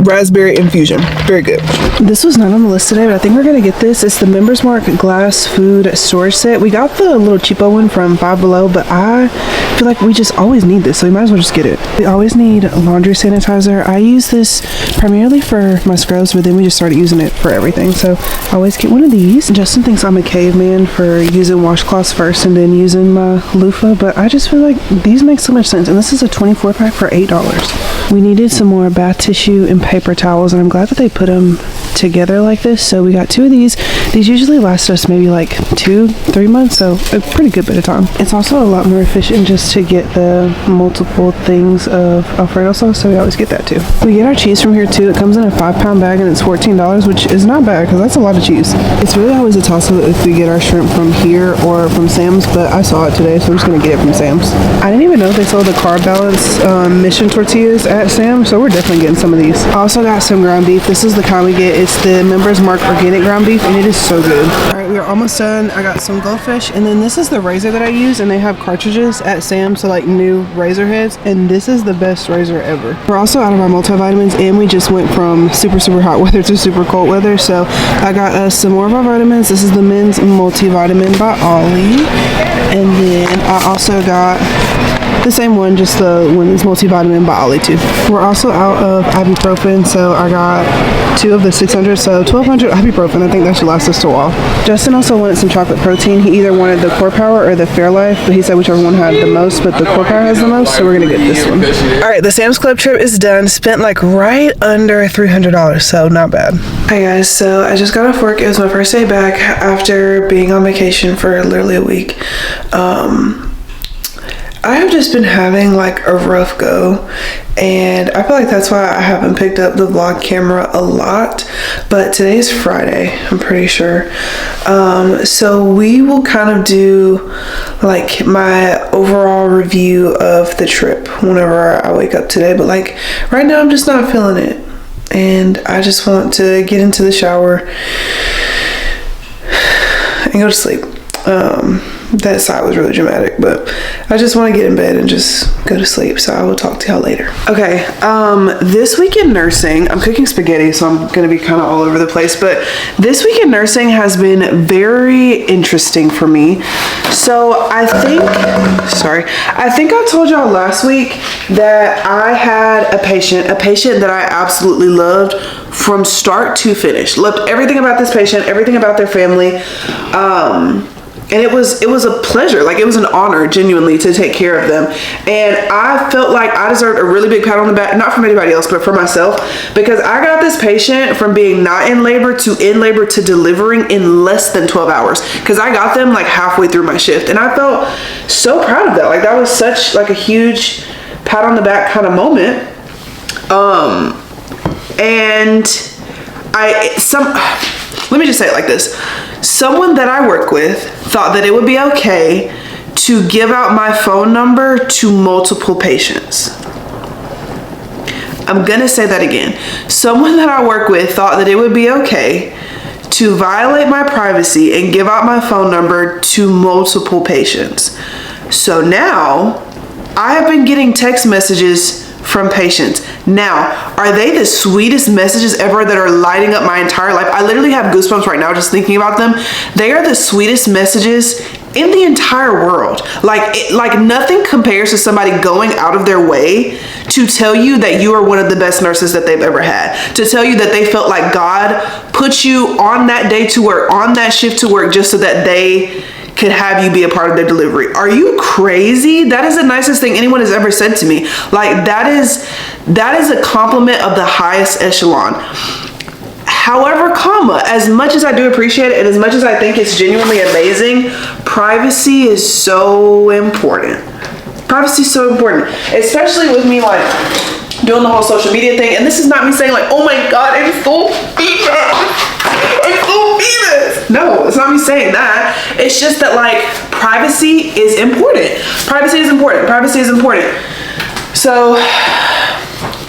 A: Raspberry Infusion. Very good. This was not on the list today, but I think we're gonna get this. It's the Members Mark glass food storage set. We got the little cheapo one from Five Below, but I feel like we just always need this, so we might as well just get it. We always need laundry sanitizer. I use this primarily for my scrubs, but then we just started using it for everything, so I always get one of these. Justin thinks I'm a caveman for using washcloths first and then using my loofah, but I just feel like these make so much sense, and this is a 24 pack for $8. We needed some more bath tissue and paper towels, and I'm glad that they put them together like this. So we got 2 of these. These usually last us maybe like 2-3 months, so a pretty good bit of time. It's also a lot more efficient just to get the multiple things of Alfredo sauce, so we always get that too. We get our cheese from here too. It comes in a 5-pound bag and it's $14, which is not bad because that's a lot of cheese. It's really always a toss-up if we get our shrimp from here or from Sam's, but I saw it today, so I'm just gonna get it from Sam's. I didn't even know they sold the Carb Balance Mission tortillas at Sam's, so we're definitely getting some of these. I also got some ground beef. This is the kind we get. It's the Members Mark organic ground beef, and it is so good. All right, we're almost done. I got some goldfish, and then this is the razor that I use, and they have cartridges at Sam's, so like new razor heads, and this is the best razor ever. We're also out of our multivitamins, and we just went from super hot weather to super cold weather, so I got us some more of our vitamins. This is the Men's Multivitamin by Ollie, and then I also got the same one, just the Women's Multivitamin by Ollie too. We're also out of ibuprofen, so I got 2 of the 600, so 1200 ibuprofen. I think that should last us a while. Justin also wanted some chocolate protein. He either wanted the Core Power or the Fairlife, but he said whichever one had the most, but the Core Power has the most, so we're gonna get this one. All right, the Sam's Club trip is done. Spent like right under $300, so not bad. Hi guys, so I just got off work. It was my first day back after being on vacation for literally a week. I have just been having like a rough go, and I feel like that's why I haven't picked up the vlog camera a lot, but today's Friday, I'm pretty sure. So we will kind of do like my overall review of the trip whenever I wake up today, but like right now I'm just not feeling it, and I just want to get into the shower and go to sleep. That side was really dramatic, but I just want to get in bed and just go to sleep, so I will talk to y'all later. Okay, this week in nursing, I'm cooking spaghetti, so I'm gonna be kind of all over the place, but this week in nursing has been very interesting for me. So I think I told y'all last week that I had a patient that I absolutely loved from start to finish. Loved everything about this patient, everything about their family. And it was a pleasure. Like, it was an honor, genuinely, to take care of them. And I felt like I deserved a really big pat on the back, not from anybody else, but for myself, because I got this patient from being not in labor to delivering in less than 12 hours. Because I got them like halfway through my shift. And I felt so proud of that. Like, that was such like a huge pat on the back kind of moment. And let me just say it like this. Someone that I work with thought that it would be okay to give out my phone number to multiple patients. I'm gonna say that again. Someone that I work with thought that it would be okay to violate my privacy and give out my phone number to multiple patients. So now I have been getting text messages from patients. Now, are they the sweetest messages ever that are lighting up my entire life? I literally have goosebumps right now just thinking about them. They are the sweetest messages in the entire world. Like nothing compares to somebody going out of their way to tell you that you are one of the best nurses that they've ever had. To tell you that they felt like God put you on that day to work, on that shift to work, just so that they could have you be a part of their delivery. Are you crazy? That is the nicest thing anyone has ever said to me. Like, that is a compliment of the highest echelon. However, as much as I do appreciate it and as much as I think it's genuinely amazing, privacy is so important. Privacy is so important, especially with me like doing the whole social media thing. And this is not me saying like, oh my God, I'm so famous. I'm so famous. No, it's not me saying that. It's just that like privacy is important. Privacy is important. Privacy is important. So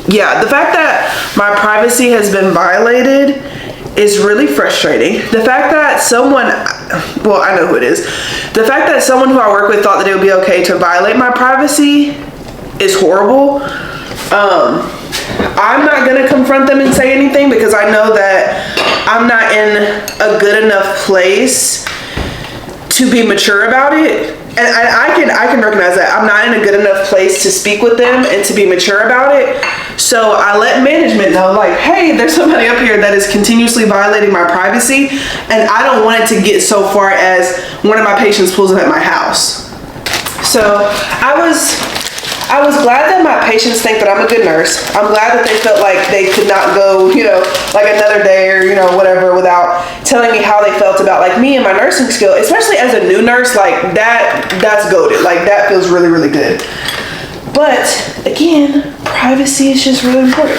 A: yeah, the fact that my privacy has been violated is really frustrating. The fact that I know who it is. The fact that someone who I work with thought that it would be okay to violate my privacy is horrible. I'm not gonna confront them and say anything because I know that I'm not in a good enough place to be mature about it. And I can recognize that I'm not in a good enough place to speak with them and to be mature about it. So I let management know, like, hey, there's somebody up here that is continuously violating my privacy, and I don't want it to get so far as one of my patients pulls up at my house. So I was glad that my patients think that I'm a good nurse. I'm glad that they felt like they could not go, like another day or, whatever without telling me how they felt about like me and my nursing skill, especially as a new nurse. Like that's goated. Like that feels really, really good. But again, privacy is just really important.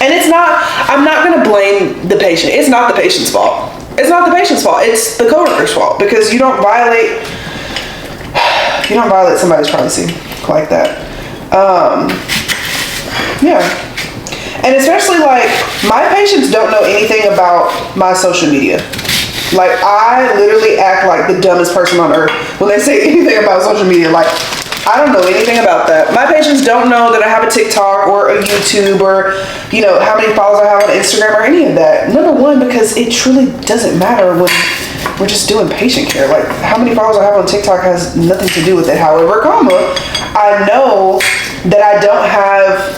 A: And I'm not going to blame the patient. It's not the patient's fault. It's not the patient's fault. It's the coworker's fault because you don't violate somebody's privacy like that. Yeah. And especially like my patients don't know anything about my social media. Like I literally act like the dumbest person on earth when they say anything about social media. Like I don't know anything about that. My patients don't know that I have a TikTok or a YouTube or, how many followers I have on Instagram or any of that. Number one, because it truly doesn't matter when we're just doing patient care. Like how many followers I have on TikTok has nothing to do with it. However, I know that I don't have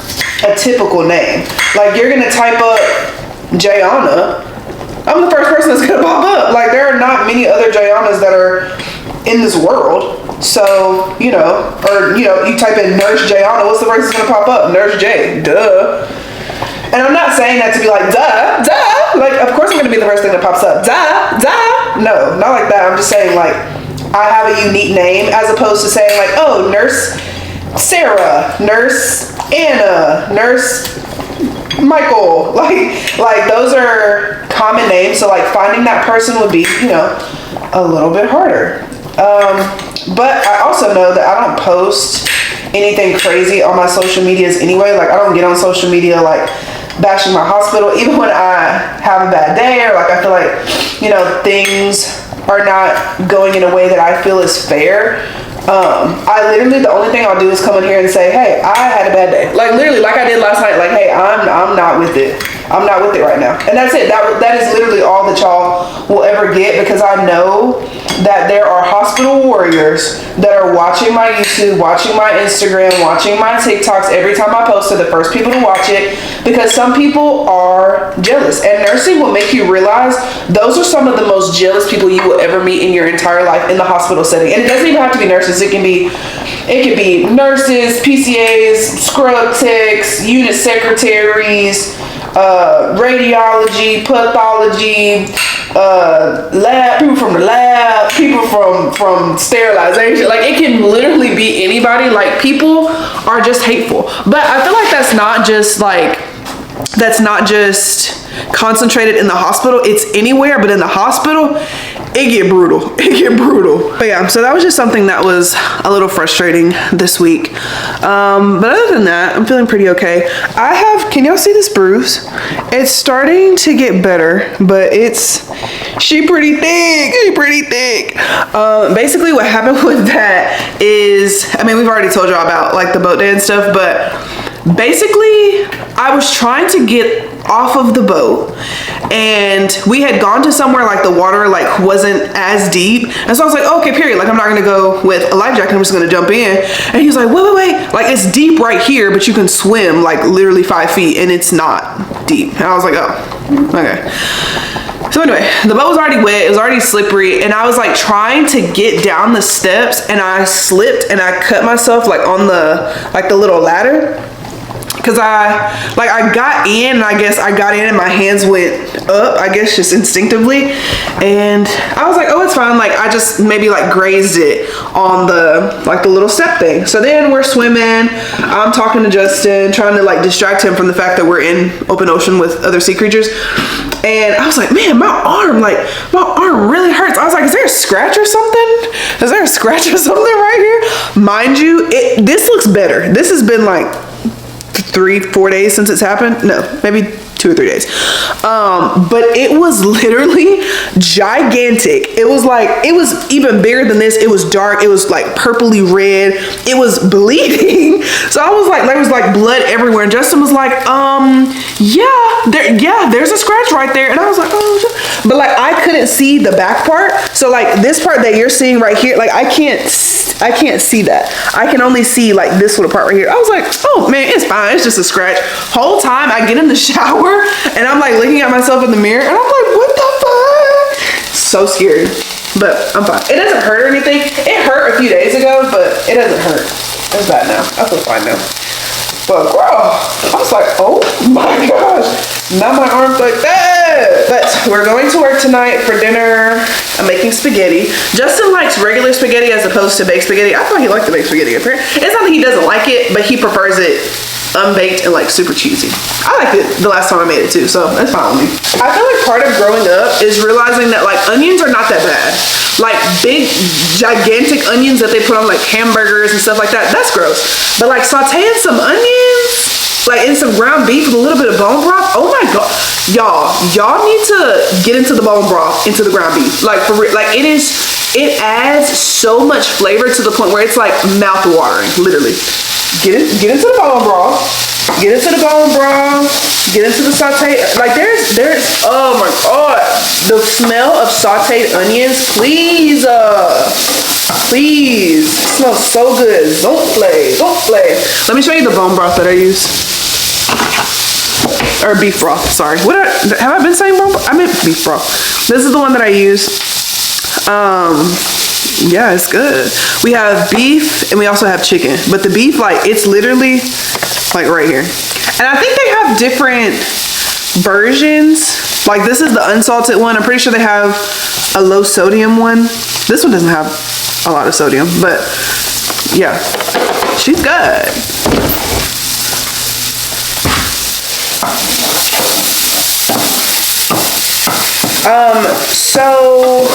A: a typical name. Like you're gonna type up Jayana, I'm the first person that's gonna pop up. Like there are not many other Jayanas that are in this world. So, you type in Nurse Jayana, what's the first that's gonna pop up? Nurse J, duh. And I'm not saying that to be like, duh. Like, of course I'm gonna be the first thing that pops up. Duh. No, not like that. I'm just saying like, I have a unique name as opposed to saying like, oh, Nurse Sarah, Nurse Anna, Nurse Michael. Like those are common names. So like finding that person would be, a little bit harder. But I also know that I don't post anything crazy on my social medias anyway. Like I don't get on social media like bashing my hospital, even when I have a bad day or like I feel like, things are not going in a way that I feel is fair. The only thing I'll do is come in here and say, hey, I had a bad day. Like literally, like I did last night, like, hey, I'm not with it. I'm not with it right now. And that's it. That is literally all that y'all will ever get, because I know that there are hospital warriors that are watching my YouTube, watching my Instagram, watching my TikToks. Every time I post, they're the first people to watch it, because some people are jealous. And nursing will make you realize those are some of the most jealous people you will ever meet in your entire life in the hospital setting. And it doesn't even have to be nurses. It can be nurses, PCAs, scrub techs, unit secretaries, radiology, pathology, lab, people from the lab, people from sterilization. Like, it can literally be anybody. Like, people are just hateful. But I feel like that's not just concentrated in the hospital. It's anywhere, but in the hospital, it get brutal. But yeah, so that was just something that was a little frustrating this week. But other than that, I'm feeling pretty okay. Can y'all see this bruise? It's starting to get better, but she pretty thick. Basically what happened with that is, I mean, we've already told y'all about like the boat day and stuff, but basically I was trying to get off of the boat, and we had gone to somewhere like the water like wasn't as deep, and so I was like, okay, period, like I'm not gonna go with a life jacket, I'm just gonna jump in. And he was like, wait, like it's deep right here, but you can swim like literally 5 feet and it's not deep. And I was like, oh, okay. So anyway, the boat was already wet, it was already slippery, and I was like trying to get down the steps, and I slipped and I cut myself like on the little ladder. Cause I got in, and I guess I got in and my hands went up, I guess just instinctively. And I was like, oh, it's fine. Like I just maybe like grazed it on the little step thing. So then we're swimming. I'm talking to Justin, trying to like distract him from the fact that we're in open ocean with other sea creatures. And I was like, man, my arm really hurts. I was like, is there a scratch or something? Is there a scratch or something right here? Mind you, this looks better. This has been like 3-4 days since it's happened. No, maybe 2 or 3 days. But it was literally gigantic. It was even bigger than this. It was dark. It was like purpley red. It was bleeding. So I was like, there was like blood everywhere. And Justin was like, there's a scratch right there. And I was like, oh shit. But like I couldn't see the back part. So like this part that you're seeing right here, like I can't see that. I can only see like this little part right here. I was like, oh man, it's fine. It's just a scratch. Whole time I get in the shower and I'm like looking at myself in the mirror and I'm like, what the fuck? So scary, but I'm fine. It doesn't hurt or anything. It hurt a few days ago, but it doesn't hurt. It's bad now. I feel fine now. But girl, I was like, oh my gosh, now my arm's like that. But we're going to work tonight for dinner. I'm making spaghetti. Justin likes regular spaghetti as opposed to baked spaghetti. I thought he liked the baked spaghetti. It's not that he doesn't like it, but he prefers it unbaked and like super cheesy. I liked it the last time I made it too, so that's fine with me. I feel like part of growing up is realizing that like onions are not that bad. Like big gigantic onions that they put on like hamburgers and stuff like that, that's gross. But like sauteing some onions, like in some ground beef with a little bit of bone broth, oh my god, y'all need to get into the bone broth, into the ground beef, like for real. Like it adds so much flavor to the point where it's like mouth watering, literally. Get into the bone broth. Get into the bone broth. Get into the saute. Like there's oh my god, the smell of sauteed onions. Please, it smells so good. Don't play. Let me show you the bone broth that I use. Or beef broth. Sorry. Have I been saying bone broth? I meant beef broth. This is the one that I use. Yeah, it's good. We have beef and we also have chicken, but the beef, like it's literally like right here. And I think they have different versions. Like this is the unsalted one. I'm pretty sure they have a low sodium one. This one doesn't have a lot of sodium, but yeah, she's good. So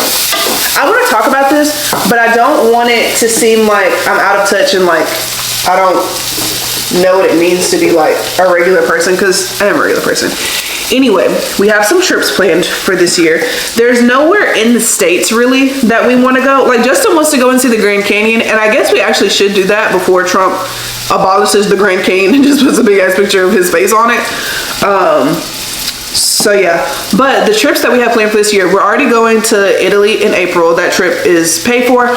A: I want to talk about this, but I don't want it to seem like I'm out of touch and like I don't know what it means to be like a regular person, because I am a regular person. Anyway, we have some trips planned for this year. There's nowhere in the States really that we want to go. Like Justin wants to go and see the Grand Canyon, and I guess we actually should do that before Trump abolishes the Grand Canyon and just puts a big ass picture of his face on it. So yeah, but the trips that we have planned for this year, we're already going to Italy in April. That trip is paid for.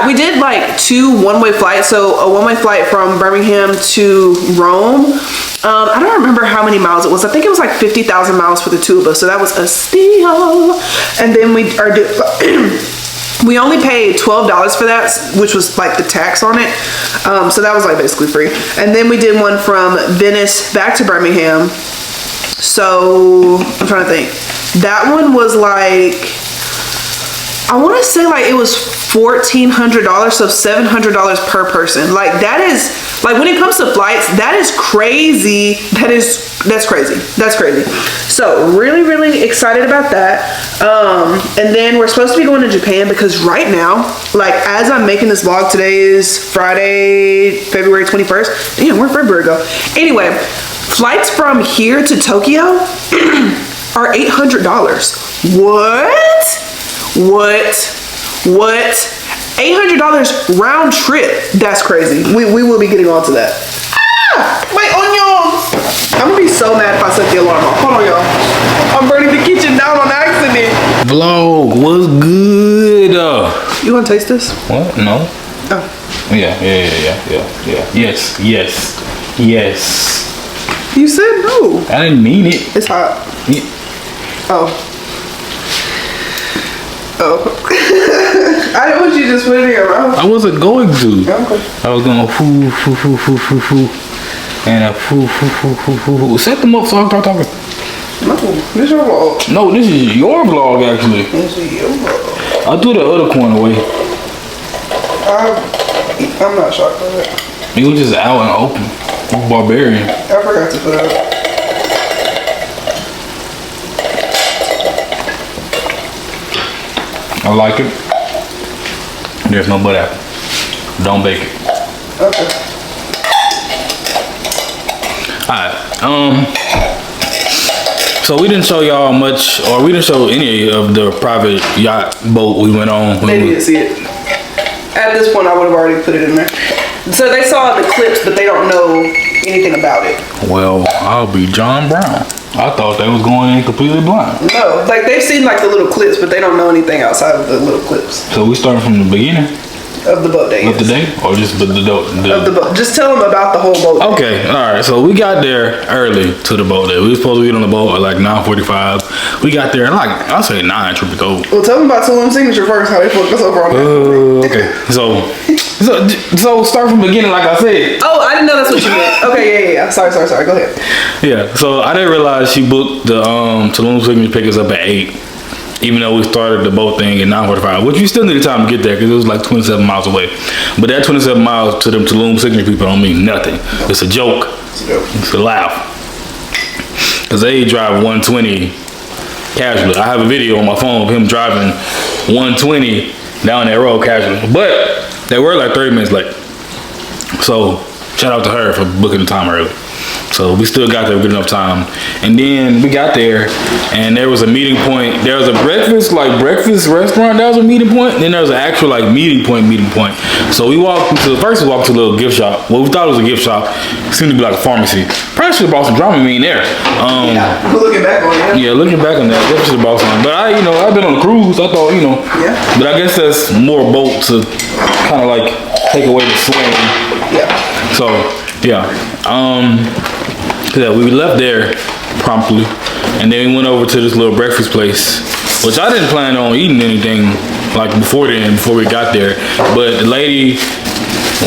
A: We did like 2 one-way flights. So a one-way flight from Birmingham to Rome. I don't remember how many miles it was. I think it was like 50,000 miles for the 2 of us. So that was a steal. And then we are we only paid $12 for that, which was like the tax on it. So that was like basically free. And then we did one from Venice back to Birmingham. So I'm trying to think. That one was like, I want to say like it was $1,400, so $700 per person. Like that is, like when it comes to flights, that is crazy. That's crazy. That's crazy. So really, really excited about that. And then we're supposed to be going to Japan because right now, like as I'm making this vlog, today is Friday, February 21st. Damn, where'd February go? Anyway, flights from here to Tokyo are $800. What? $800 round trip. That's crazy. We will be getting on to that. Ah, my onions. I'm gonna be so mad if I set the alarm off. Hold on, y'all. I'm burning the kitchen down on accident.
B: Vlog, what's good?
A: You wanna taste this?
B: What? No.
A: Oh.
B: Yeah. Yes.
A: You said no.
B: I didn't mean it.
A: It's hot.
B: Yeah.
A: Oh. I didn't want you to just put it in your mouth.
B: I wasn't going to.
A: Okay.
B: I was going foo. And foo. Set them up so I can start talking.
A: No, this is your vlog.
B: No, this is your vlog actually.
A: This is your vlog.
B: I threw the other coin away.
A: I'm not shocked by that.
B: It was just out and open. Barbarian.
A: I forgot to put it up.
B: I like it. There's no butt apple. Don't bake it.
A: Okay.
B: Alright. So we didn't show y'all much, or we didn't show any of the private yacht boat we went on.
A: They didn't see it. At this point, I would have already put it in there. So they saw the clips, but they don't know anything about it.
B: Well, I'll be John Brown. I thought they was going in completely blind.
A: No, like they've seen like the little clips, but they don't know anything outside of the little clips.
B: So we started from the beginning
A: of the boat day.
B: of the day, or just the
A: of the boat. Just tell them about the whole boat day.
B: Okay, all right. So we got there early to the boat day. We were supposed to get on the boat at like 9:45. We got there at like I'll say 9. Triple over.
A: Well, tell them about Tulum signature first. How they fucked us over on that.
B: Okay. So start from the beginning, like I said.
A: Oh, I didn't know that's what you meant. Okay, yeah. Sorry. Go ahead.
B: Yeah. So I didn't realize she booked the Tulum signature pick us up at 8. Even though we started the boat thing at 9:45, which we still needed time to get there because it was like 27 miles away. But that 27 miles to them Tulum signature people don't mean nothing. It's a joke. It's a laugh. Because they drive 120 casually. I have a video on my phone of him driving 120 down that road casually. But they were like 30 minutes late. So shout out to her for booking the time early. So we still got there with good enough time. And then we got there and there was a meeting point. There was a breakfast restaurant, that was a meeting point. Then there was an actual like meeting point. So we walked to a little gift shop. Well, we thought it was a gift shop. It seemed to be like a pharmacy. Probably should have bought some Dramamine there.
A: Yeah, looking back on it.
B: Yeah, looking back on that, definitely should have bought some. But I've been on a cruise. I thought,
A: Yeah.
B: But I guess that's more boat to kind of like take away the swing.
A: Yeah.
B: So, yeah. Yeah, we left there promptly, and then we went over to this little breakfast place, which I didn't plan on eating anything like before we got there. But the lady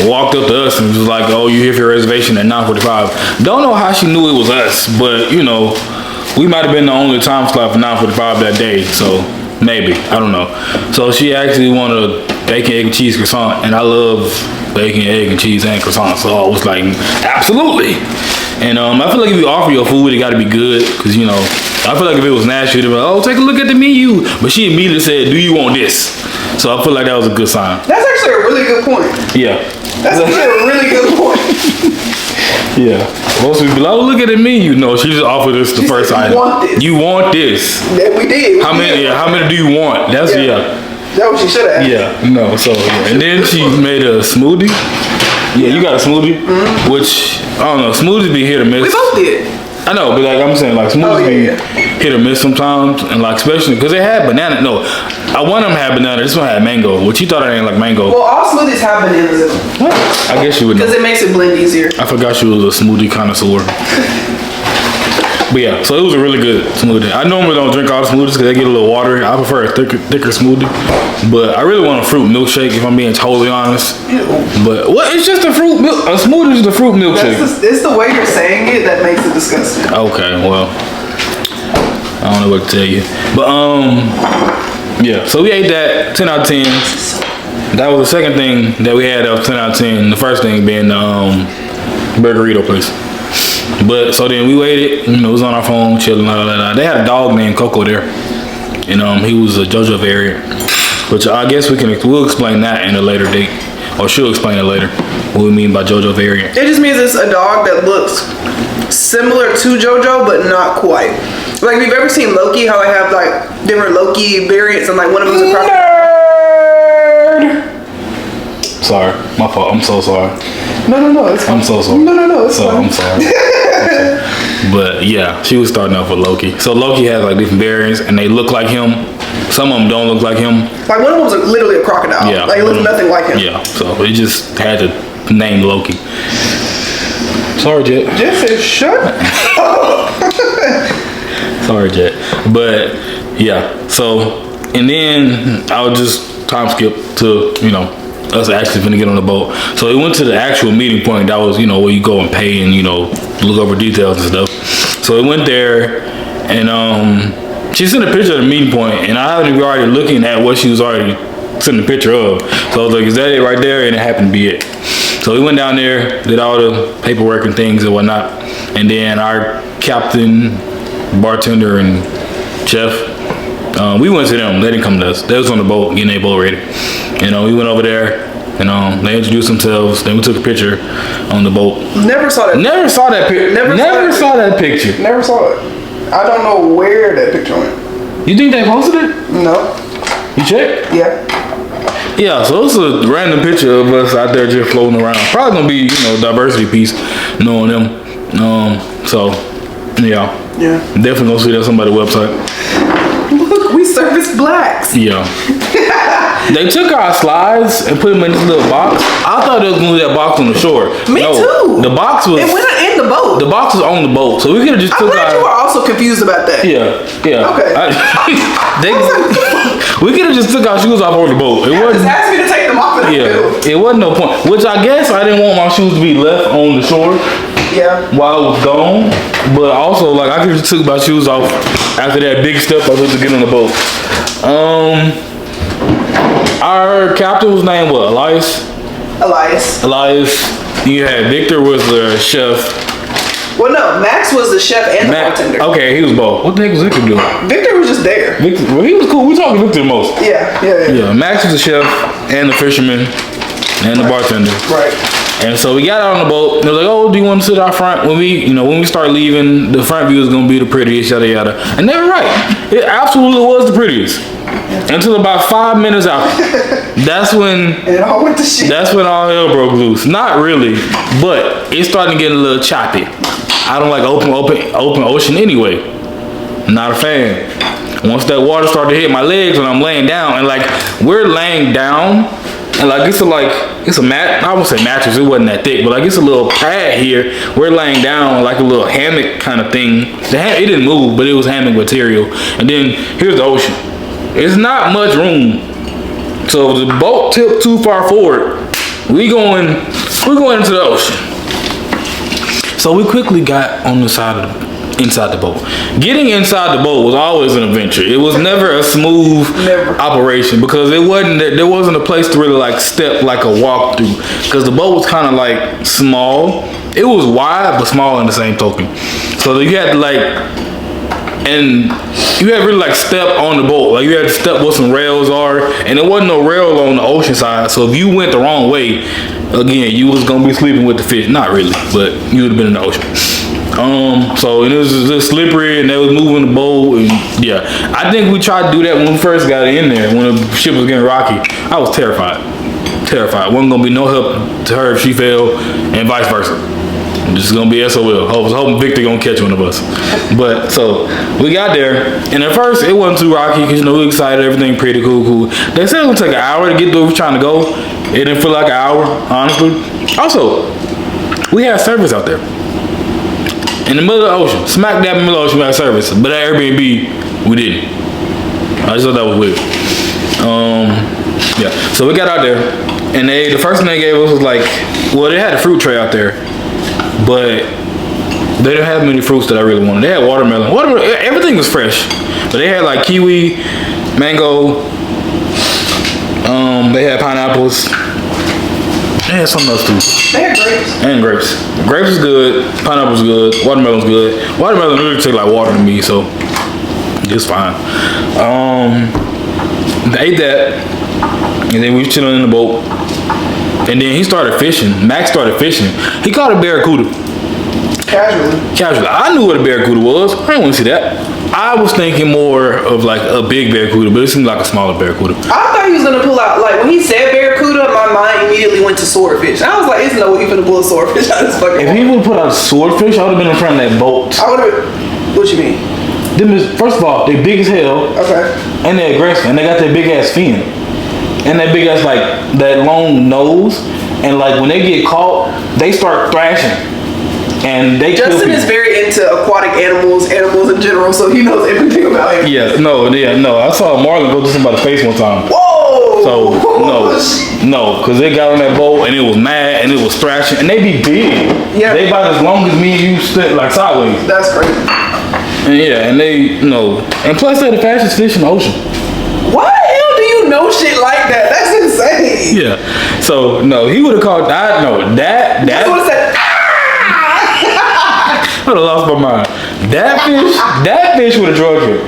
B: walked up to us and was like, "Oh, you here for your reservation at 9:45?" Don't know how she knew it was us, but we might have been the only time slot for 9:45 that day, so maybe, I don't know. So she actually wanted a bacon, egg, and cheese croissant, and I love bacon, egg, and cheese and croissant, so I was like, absolutely. And I feel like if you offer your food, it gotta be good, because I feel like if it was nasty, they'd be like, "Oh, take a look at the menu." But she immediately said, "Do you want this?" So I feel like that was a good sign.
A: That's actually a really good point.
B: Yeah.
A: That's actually a really good point.
B: Yeah. Most people be like, "Oh, look at the menu." No, she just offered us the first item. You want this?
A: Yeah, we did.
B: How many do you want? That's
A: That's what she should have asked.
B: Yeah, no, so yeah. And then she made a smoothie. Yeah, you got a smoothie, which I don't know. Smoothies be hit or miss.
A: We both did.
C: I know, but like I'm saying, like smoothies be hit or miss sometimes, and like especially because they had banana. No, one of them had banana. This one had mango, which you thought it ain't like mango.
A: Well, all smoothies have bananas in them.
C: I guess you would know.
A: Because it makes it blend easier.
C: I forgot you was a smoothie connoisseur. But yeah, so it was a really good smoothie. I normally don't drink all the smoothies because they get a little watery. I prefer a thicker smoothie. But I really want a fruit milkshake if I'm being totally honest. But what? It's just a fruit milk. A smoothie is a fruit milkshake.
A: It's the way you're saying it that makes it disgusting.
C: Okay, well, I don't know what to tell you. But yeah. So we ate that 10 out of 10. That was the second thing that we had that was 10 out of 10. The first thing being the burgerito place. But so then we waited, it was on our phone chilling. They had a dog named Coco there, and he was a JoJo variant, which I guess we'll explain that in a later date, or she'll explain it later. What we mean by JoJo variant?
A: It just means it's a dog that looks similar to JoJo, but not quite. Like if you've ever seen Loki, how they have like different Loki variants, and like one of them is a crocodile.
C: Sorry, my fault. I'm so sorry.
A: No, it's fine.
C: I'm so sorry.
A: No, it's fine.
C: I'm sorry. But yeah, she was starting off with Loki. So Loki has like different variants, and they look like him. Some of them don't look like him.
A: Like one of them was literally a crocodile.
C: Yeah,
A: like it looks nothing like him.
C: Yeah, so it just had to name Loki. Sorry, Jet.
A: Jet said, "Shut up."
C: Sorry, Jet. But yeah, so and then I'll just time skip to us actually finna get on the boat. So we went to the actual meeting point. That was, where you go and pay and, look over details and stuff. So we went there and she sent a picture of the meeting point, and I happened to be already looking at what she was already sending a picture of. So I was like, is that it right there? And it happened to be it. So we went down there, did all the paperwork and things and whatnot. And then our captain, bartender, and chef, we went to them. They didn't come to us. They was on the boat, getting their boat ready. We went over there, and they introduced themselves. Then we took a picture on the boat.
A: Never saw that.
C: Never saw that picture. Never saw that picture.
A: Never saw it. I don't know where that picture went.
C: You think they posted it?
A: No.
C: You checked?
A: Yeah.
C: Yeah, so it's a random picture of us out there just floating around. Probably gonna be, diversity piece, knowing them. So, yeah.
A: Yeah.
C: Definitely gonna see that on somebody's website.
A: Look, we service blacks.
C: Yeah. They took our slides and put them in this little box. I thought they was gonna leave that box on the shore.
A: Me too.
C: The box was.
A: It went in the boat.
C: The box was on the boat, so we could have just
A: I'm
C: took
A: glad
C: our.
A: you were also confused about that.
C: Yeah.
A: Okay.
C: We could have just took our shoes off on the boat. It wasn't.
A: Just asked me to take them off.
C: It wasn't no point. Which I guess I didn't want my shoes to be left on the shore.
A: Yeah.
C: While I was gone, but also like I could have just took my shoes off after that big step I was to get on the boat. Our captain's name was Elias. You had Victor was the chef.
A: Well, no, Max was the chef and the bartender.
C: Okay, he was both. What the heck was Victor doing?
A: Victor was just there.
C: Victor, well, he was cool. We talked to Victor the most.
A: Yeah.
C: Max was the chef and the fisherman and the bartender.
A: Right.
C: And so we got out on the boat. They're like, "Oh, do you want to sit out front?" When we start leaving, the front view is gonna be the prettiest, yada yada. And they were right. It absolutely was the prettiest. Until about 5 minutes out. That's when
A: it all went to shit.
C: That's when all hell broke loose. Not really, but it's starting to get a little choppy. I don't like open ocean anyway. Not a fan. Once that water started to hit my legs when I'm laying down, and like we're laying down. And like it's a mat. I won't say mattress. It wasn't that thick, but like it's a little pad here. We're laying down like a little hammock kind of thing. It didn't move, but it was hammock material. And then here's the ocean. It's not much room. So if the boat tipped too far forward, we're going into the ocean. So we quickly got on the inside the boat. Getting inside the boat was always an adventure. It was never a smooth operation because there wasn't a place to really like step like a walk through because the boat was kind of like small. It was wide but small in the same token. So you had to really like step on the boat. Like you had to step where some rails are, and there wasn't no rail on the ocean side. So if you went the wrong way, again, you was gonna be sleeping with the fish. Not really, but you would have been in the ocean. So it was just slippery, and they was moving the boat, and yeah, I think we tried to do that when we first got in there when the ship was getting rocky. I was terrified. Wasn't gonna be no help to her if she fell, and vice versa. I'm just gonna be SOL. I was hoping Victor gonna catch one of us. But so we got there, and at first it wasn't too rocky because we were excited, everything pretty cool. They said it would take an hour to get to where we're trying to go. It didn't feel like an hour, honestly. Also, we had service out there in the middle of the ocean, smack dab in the middle of the ocean. We had service, but at Airbnb we didn't. I just thought that was weird. Yeah. So we got out there, and the first thing they gave us was like, well, they had a fruit tray out there, but they didn't have many fruits that I really wanted. They had watermelon. Everything was fresh, but they had like kiwi, mango. They had pineapples. They had something else too.
A: They had grapes.
C: And grapes. Grapes is good. Pineapple's good. Watermelon's good. Watermelon really tastes like water to me, so it's fine. They ate that, and then we was chilling in the boat. And then he started fishing. Max started fishing. He caught a barracuda. Casually. I knew what a barracuda was. I didn't want to see that. I was thinking more of like a big barracuda, but it seemed like a smaller barracuda.
A: I thought he was gonna pull out, like when he said barracuda, my mind immediately went to swordfish. I was like, there's no way he's gonna pull a swordfish out of this fucking
C: If he would have put out a swordfish, I would have been in front of that boat.
A: I would have. What you mean?
C: First of all, they big as hell.
A: Okay.
C: And they're aggressive, and they got that big ass fin. And that big ass, like, that long nose. And like when they get caught, they start thrashing. And they
A: Justin is very into aquatic animals in general, so he knows everything about it.
C: Yeah, no. I saw Marlon go to somebody's face one time.
A: Whoa!
C: So no, because they got on that boat and it was mad and it was thrashing, and they be big.
A: Yeah.
C: They about as long as me and you stood like sideways.
A: That's crazy.
C: And yeah, and they and plus they're the fastest fish in the ocean.
A: Why the hell do you know shit like that? That's insane.
C: Yeah. So no, he would have called that. No, that.
A: That's what it said.
C: I would have lost my mind. That fish would have drugged him.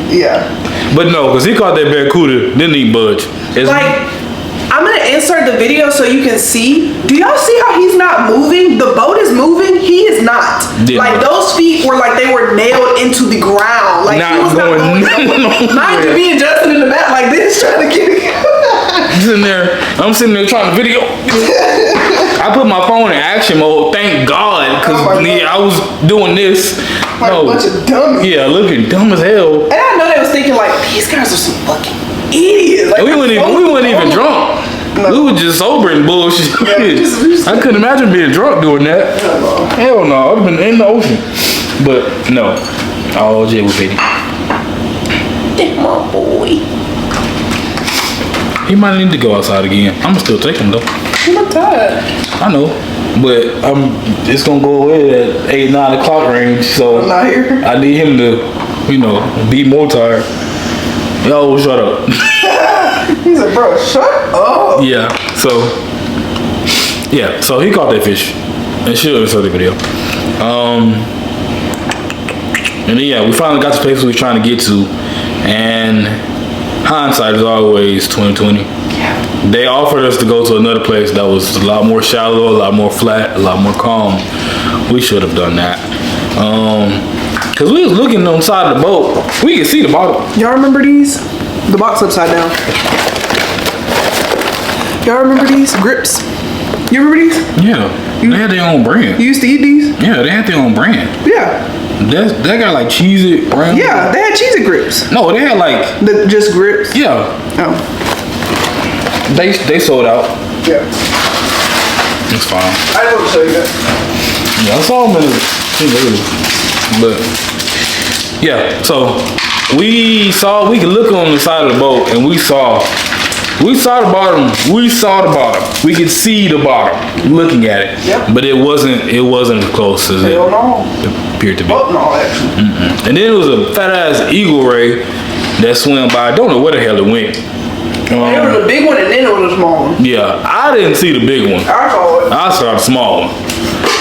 A: Yeah.
C: But no, because he caught that barracuda, didn't even budge.
A: I'm gonna insert the video so you can see. Do y'all see how he's not moving? The boat is moving. He is not.
C: Yeah.
A: Like those feet were like they were nailed into the ground. Like
C: Not
A: he was
C: going
A: not going nowhere. Mind you, me and Justin in the back like this trying to get it.
C: I'm sitting there trying to video. I put my phone in action mode, thank God, because I was doing this.
A: Like a bunch of dummies.
C: Yeah, looking dumb as hell.
A: And I know they was thinking like, these guys are some fucking idiots. Like,
C: And we weren't even drunk.
A: No.
C: We were just sober and bullshit.
A: Yeah, we just
C: I couldn't imagine being drunk doing that. Hell no, I'd have been in the ocean. But no, all Jay was pity.
A: Damn, my boy.
C: He might need to go outside again. I'ma still take him though.
A: I'm tired.
C: I know, but it's gonna go away at 8-9 o'clock range. So
A: I'm not here.
C: I need him to, be more tired. Yo, shut up.
A: He's like, bro, shut up.
C: Yeah. So he caught that fish, and she'll insert the video. And then we finally got to the place we were trying to get to, and hindsight is always 20/20.
A: Yeah.
C: They offered us to go to another place that was a lot more shallow, a lot more flat, a lot more calm. We should have done that. Cause we was looking on the side of the boat. We could see the bottom.
A: Y'all remember these? The box upside down. Y'all remember these? Grips. You remember these?
C: Yeah. They had their own brand.
A: You used to eat these?
C: Yeah, they had their own brand.
A: Yeah.
C: That got like Cheez-It brand.
A: Yeah, they had Cheez-It grips.
C: No, they had like
A: Just grips?
C: yeah.
A: Oh.
C: They sold out.
A: Yeah.
C: It's fine.
A: I just want to show you that.
C: Yeah, I saw them in the but yeah, so we could look on the side of the boat and we saw the bottom. We could see the bottom looking at it.
A: Yep.
C: But it wasn't as close as
A: Hell no.
C: it appeared to be.
A: Oh, no, actually.
C: And then it was a fat ass eagle ray that swam by. I don't know where the hell it went.
A: There was a big one and then there was a small one.
C: Yeah, I didn't see the big one.
A: I saw it.
C: I saw the small one.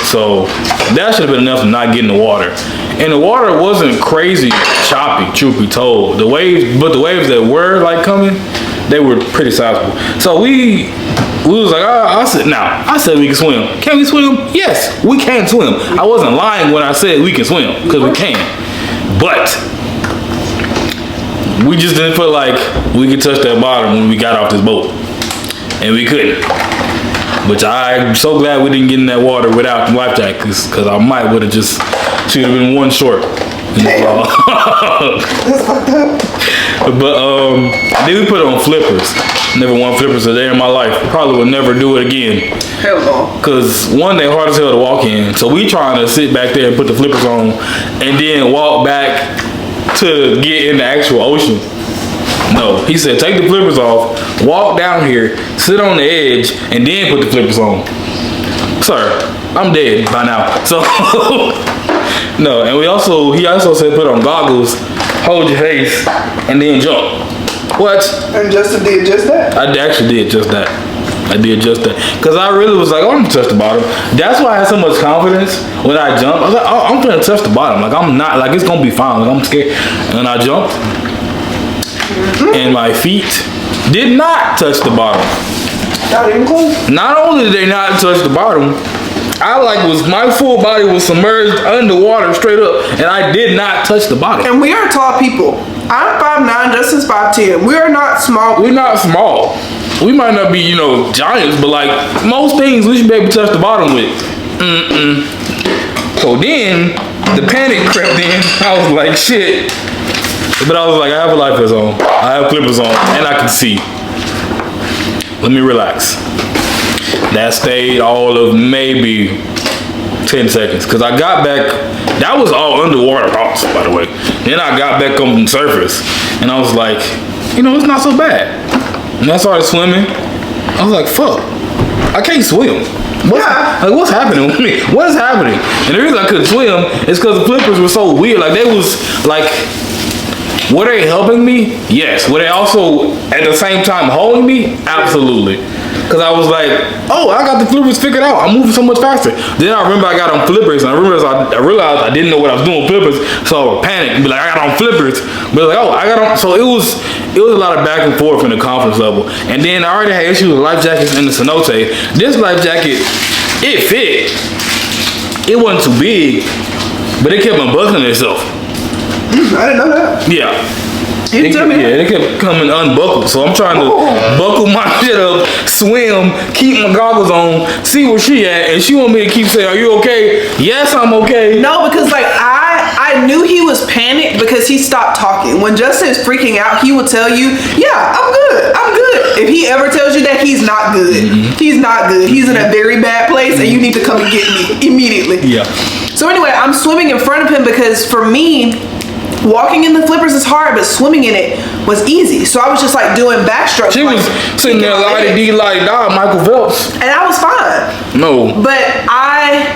C: So that should have been enough to not get in the water. And the water wasn't crazy choppy, truth be told. The waves that were like coming, they were pretty sizable. So we was like, I said we can swim. Can we swim? Yes, we can swim. I wasn't lying when I said we can swim, because we can. But we just didn't feel like we could touch that bottom when we got off this boat. And we couldn't. Which I'm so glad we didn't get in that water without the life jackets, because I might would have just, she would have been one short.
A: That's fucked up.
C: But then we put on flippers. Never worn flippers a day in my life. Probably would never do it again.
A: Hell no.
C: Cause one, they hard as hell to walk in. So we trying to sit back there and put the flippers on, and then walk back to get in the actual ocean. No, he said take the flippers off, walk down here, sit on the edge, and then put the flippers on. Sir, I'm dead by now. So no, and he also said put on goggles, hold your face, and then jump. What?
A: And Justin did just that.
C: I actually did just that. I did just that. Because I really was like, oh, I'm going to touch the bottom. That's why I had so much confidence when I jumped. I was like, oh, I'm going to touch the bottom. Like, I'm not, like, it's going to be fine. Like, I'm scared. And I jumped. And my feet did not touch the bottom.
A: Not even close.
C: Not only did they not touch the bottom, my full body was submerged underwater straight up. And I did not touch the bottom.
A: And we are tall people. I'm 5'9", Justin's 5'10". We are not small.
C: We're not small. We might not be, giants, but like most things we should be able to touch the bottom with. So then the panic crept in. I was like, shit. But I was like, I have a life vest on. I have flippers on, and I can see. Let me relax. That stayed all of maybe 10 seconds. Because I got back, that was all underwater thoughts, by the way. Then I got back on the surface, and I was like, it's not so bad. And I started swimming. I was like, fuck, I can't swim. What's happening with me? What is happening? And the reason I couldn't swim is because the flippers were so weird. Like, they was like, were they helping me? Yes. Were they also at the same time holding me? Absolutely. Because I was like, oh, I got the flippers figured out. I'm moving so much faster. Then I remember I got on flippers, and I realized I didn't know what I was doing with flippers, so I would panic and be like, I got on flippers. But like, oh, I got on. So it was a lot of back and forth in the confidence level. And then I already had issues with life jackets in the cenote. This life jacket, it fit. It wasn't too big, but it kept unbuckling itself.
A: I didn't know that.
C: Yeah.
A: You tell me.
C: Yeah, they kept coming unbuckled. So I'm trying to buckle my shit up, swim, keep my goggles on, see where she at, and she want me to keep saying, are you okay? Yes, I'm okay.
A: No, because like I knew he was panicked because he stopped talking. When Justin is freaking out, he will tell you, yeah, I'm good. If he ever tells you that, he's not good. He's not good. He's in a very bad place, and you need to come and get me immediately.
C: Yeah.
A: So anyway, I'm swimming in front of him because for me, walking in the flippers is hard, but swimming in it was easy. So I was just like doing backstrokes.
C: She was sitting there la-di-dee-la-di-da, Michael Phelps.
A: And I was fine.
C: No.
A: But I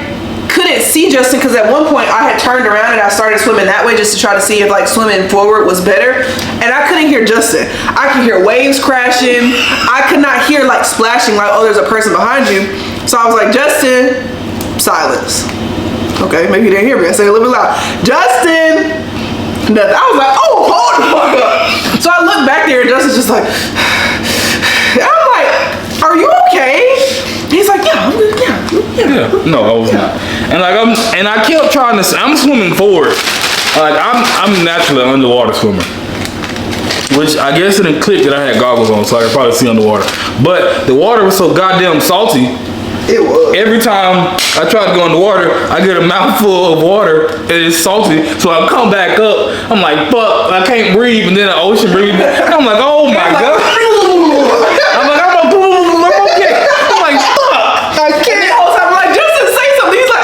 A: couldn't see Justin because at one point I had turned around and I started swimming that way just to try to see if like swimming forward was better. And I couldn't hear Justin. I could hear waves crashing. I could not hear like splashing like, oh, there's a person behind you. So I was like, Justin, silence. Okay, maybe you didn't hear me. I said it a little bit loud. Justin! Nothing. I was like, oh, hold the fuck up. So I look back there and Justin's just like, and I'm like, are you okay? He's like, yeah, I'm good. Yeah.
C: No, I was not. And like I kept trying to. I'm swimming forward. Like I'm naturally an underwater swimmer, which I guess it didn't click that I had goggles on, so I could probably see underwater. But the water was so goddamn salty.
A: It was.
C: Every time I try to go in the water, I get a mouthful of water and it's salty. So I come back up. I'm like, fuck, I can't breathe. And then the ocean breathing. I'm like, oh my God. I'm okay. I'm like, fuck.
A: I can't. The whole time I'm like, Justin, say something. He's like,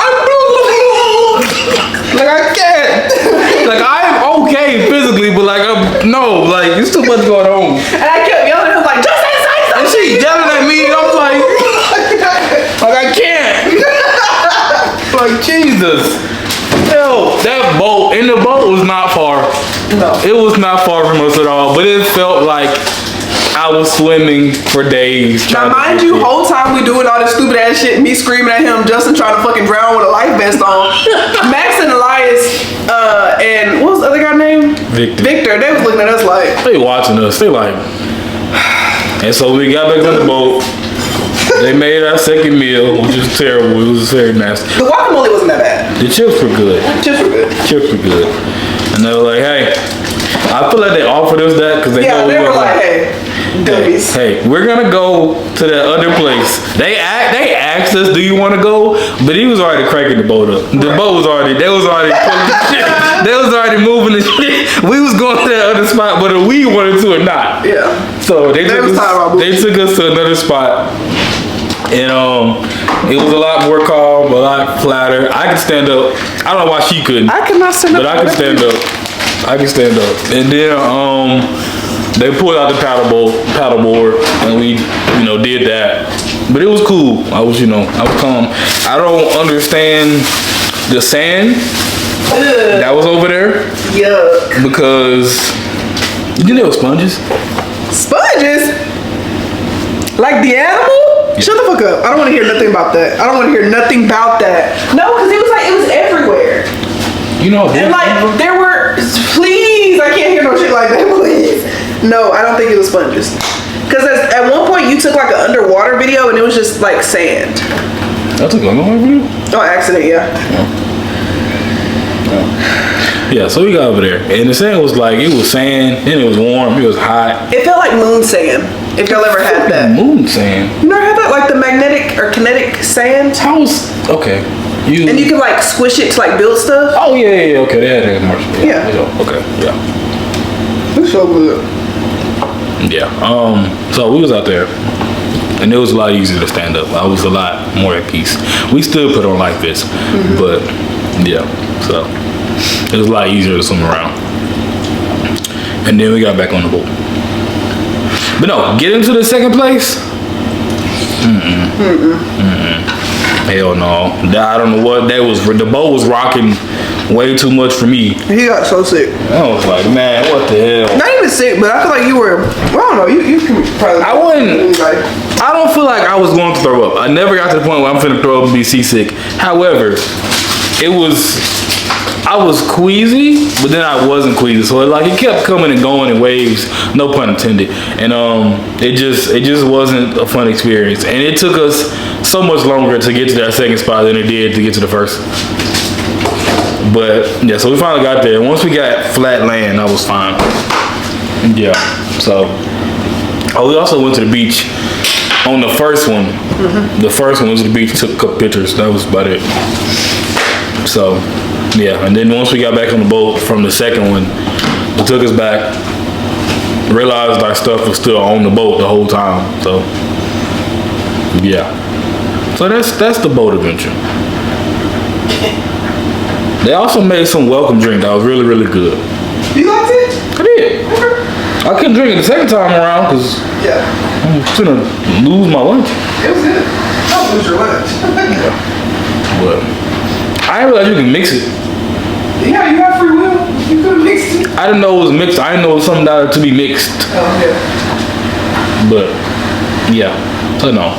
C: like, I can't. Like, I'm okay physically, but like, there's too much going on.
A: And I kept yelling at him like, Justin, say something.
C: And she yelling at me and I'm like, I can't. Like, Jesus. Hell, that boat, and the boat was not far.
A: No.
C: It was not far from us at all, but it felt like I was swimming for days.
A: Now, mind you, whole time we doing all this stupid ass shit, me screaming at him, Justin trying to fucking drown with a life vest on. Max and Elias, and what was the other guy name? Victor, they was looking at us like.
C: They watching us, they like. And so we got back on the boat. They made our second meal, which was terrible. It was very nasty.
A: The guacamole wasn't that bad.
C: The chips were good.
A: Chips were good.
C: Chips were good. And they were like, hey, I feel like they offered us that because they know we
A: were
C: were
A: like, hey. Dummies.
C: Hey, we're gonna go to that other place. They asked us, "Do you want to go?" But he was already cranking the boat up. The boat was already. They was already pulling the shit. They was already moving the shit. We was going to that other spot, whether we wanted to or not.
A: Yeah.
C: So they took us to another spot, and it was a lot more calm, a lot flatter. I could stand up. I don't know why she couldn't.
A: I could not stand up.
C: But I could stand up. I can stand up. And then they pulled out the paddleboard, and we, did that. But it was cool. I was calm. I don't understand the sand that was over there.
A: Yuck.
C: Because there were sponges.
A: Sponges? Like the animal? Yeah. Shut the fuck up. I don't want to hear nothing about that. No, because it was everywhere. And like there were, please, I can't hear no shit like that, please. No, I don't think it was sponges. Because at one point you took like an underwater video and it was just like sand.
C: I took an underwater video?
A: Oh, accident, yeah.
C: Yeah, so we got over there, and the sand was like, it was sand, and it was warm, it was hot.
A: It felt like moon sand, if y'all ever had that.
C: Moon sand?
A: You never had that? Like the magnetic or kinetic sand?
C: Okay.
A: And you can like squish it to like build stuff?
C: Oh, yeah, okay, they had that commercial.
A: Yeah.
C: Okay, yeah.
A: It's so good.
C: Yeah, so we was out there, and it was a lot easier to stand up. I was a lot more at peace. We still put on like this, but yeah, so it was a lot easier to swim around. And then we got back on the boat. But no, get into the second place. Hell no. I don't know what that was. The boat was rocking way too much for me.
A: He got so sick.
C: I was like, man, what the hell?
A: Not even sick, but I feel like you were, I don't know, you can probably.
C: I don't feel like I was going to throw up. I never got to the point where I'm finna throw up and be seasick. However, I was queasy, but then I wasn't queasy. So it kept coming and going in waves, no pun intended. And it just wasn't a fun experience. And it took us so much longer to get to that second spot than it did to get to the first. But yeah, so we finally got there. Once we got flat land, I was fine. Yeah, so. Oh, we also went to the beach on the first one. The first one was the beach, took a couple pictures. That was about it. So, yeah, and then once we got back on the boat from the second one, they took us back, realized our stuff was still on the boat the whole time. So, yeah. So that's the boat adventure. They also made some welcome drink that was really, really good.
A: You liked it?
C: I did. I couldn't drink it the second time around because I was gonna lose my lunch.
A: It was good. Don't lose your lunch.
C: But I didn't realize you can mix it.
A: Yeah, you have free will. You could have mixed it.
C: I didn't know it was mixed. I didn't know it was something that to be mixed.
A: Oh, yeah.
C: But yeah, so no.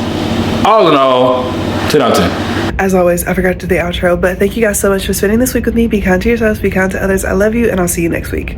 C: All in all, 10 out of 10.
A: As always, I forgot to do the outro, but thank you guys so much for spending this week with me. Be kind to yourselves, be kind to others. I love you, and I'll see you next week.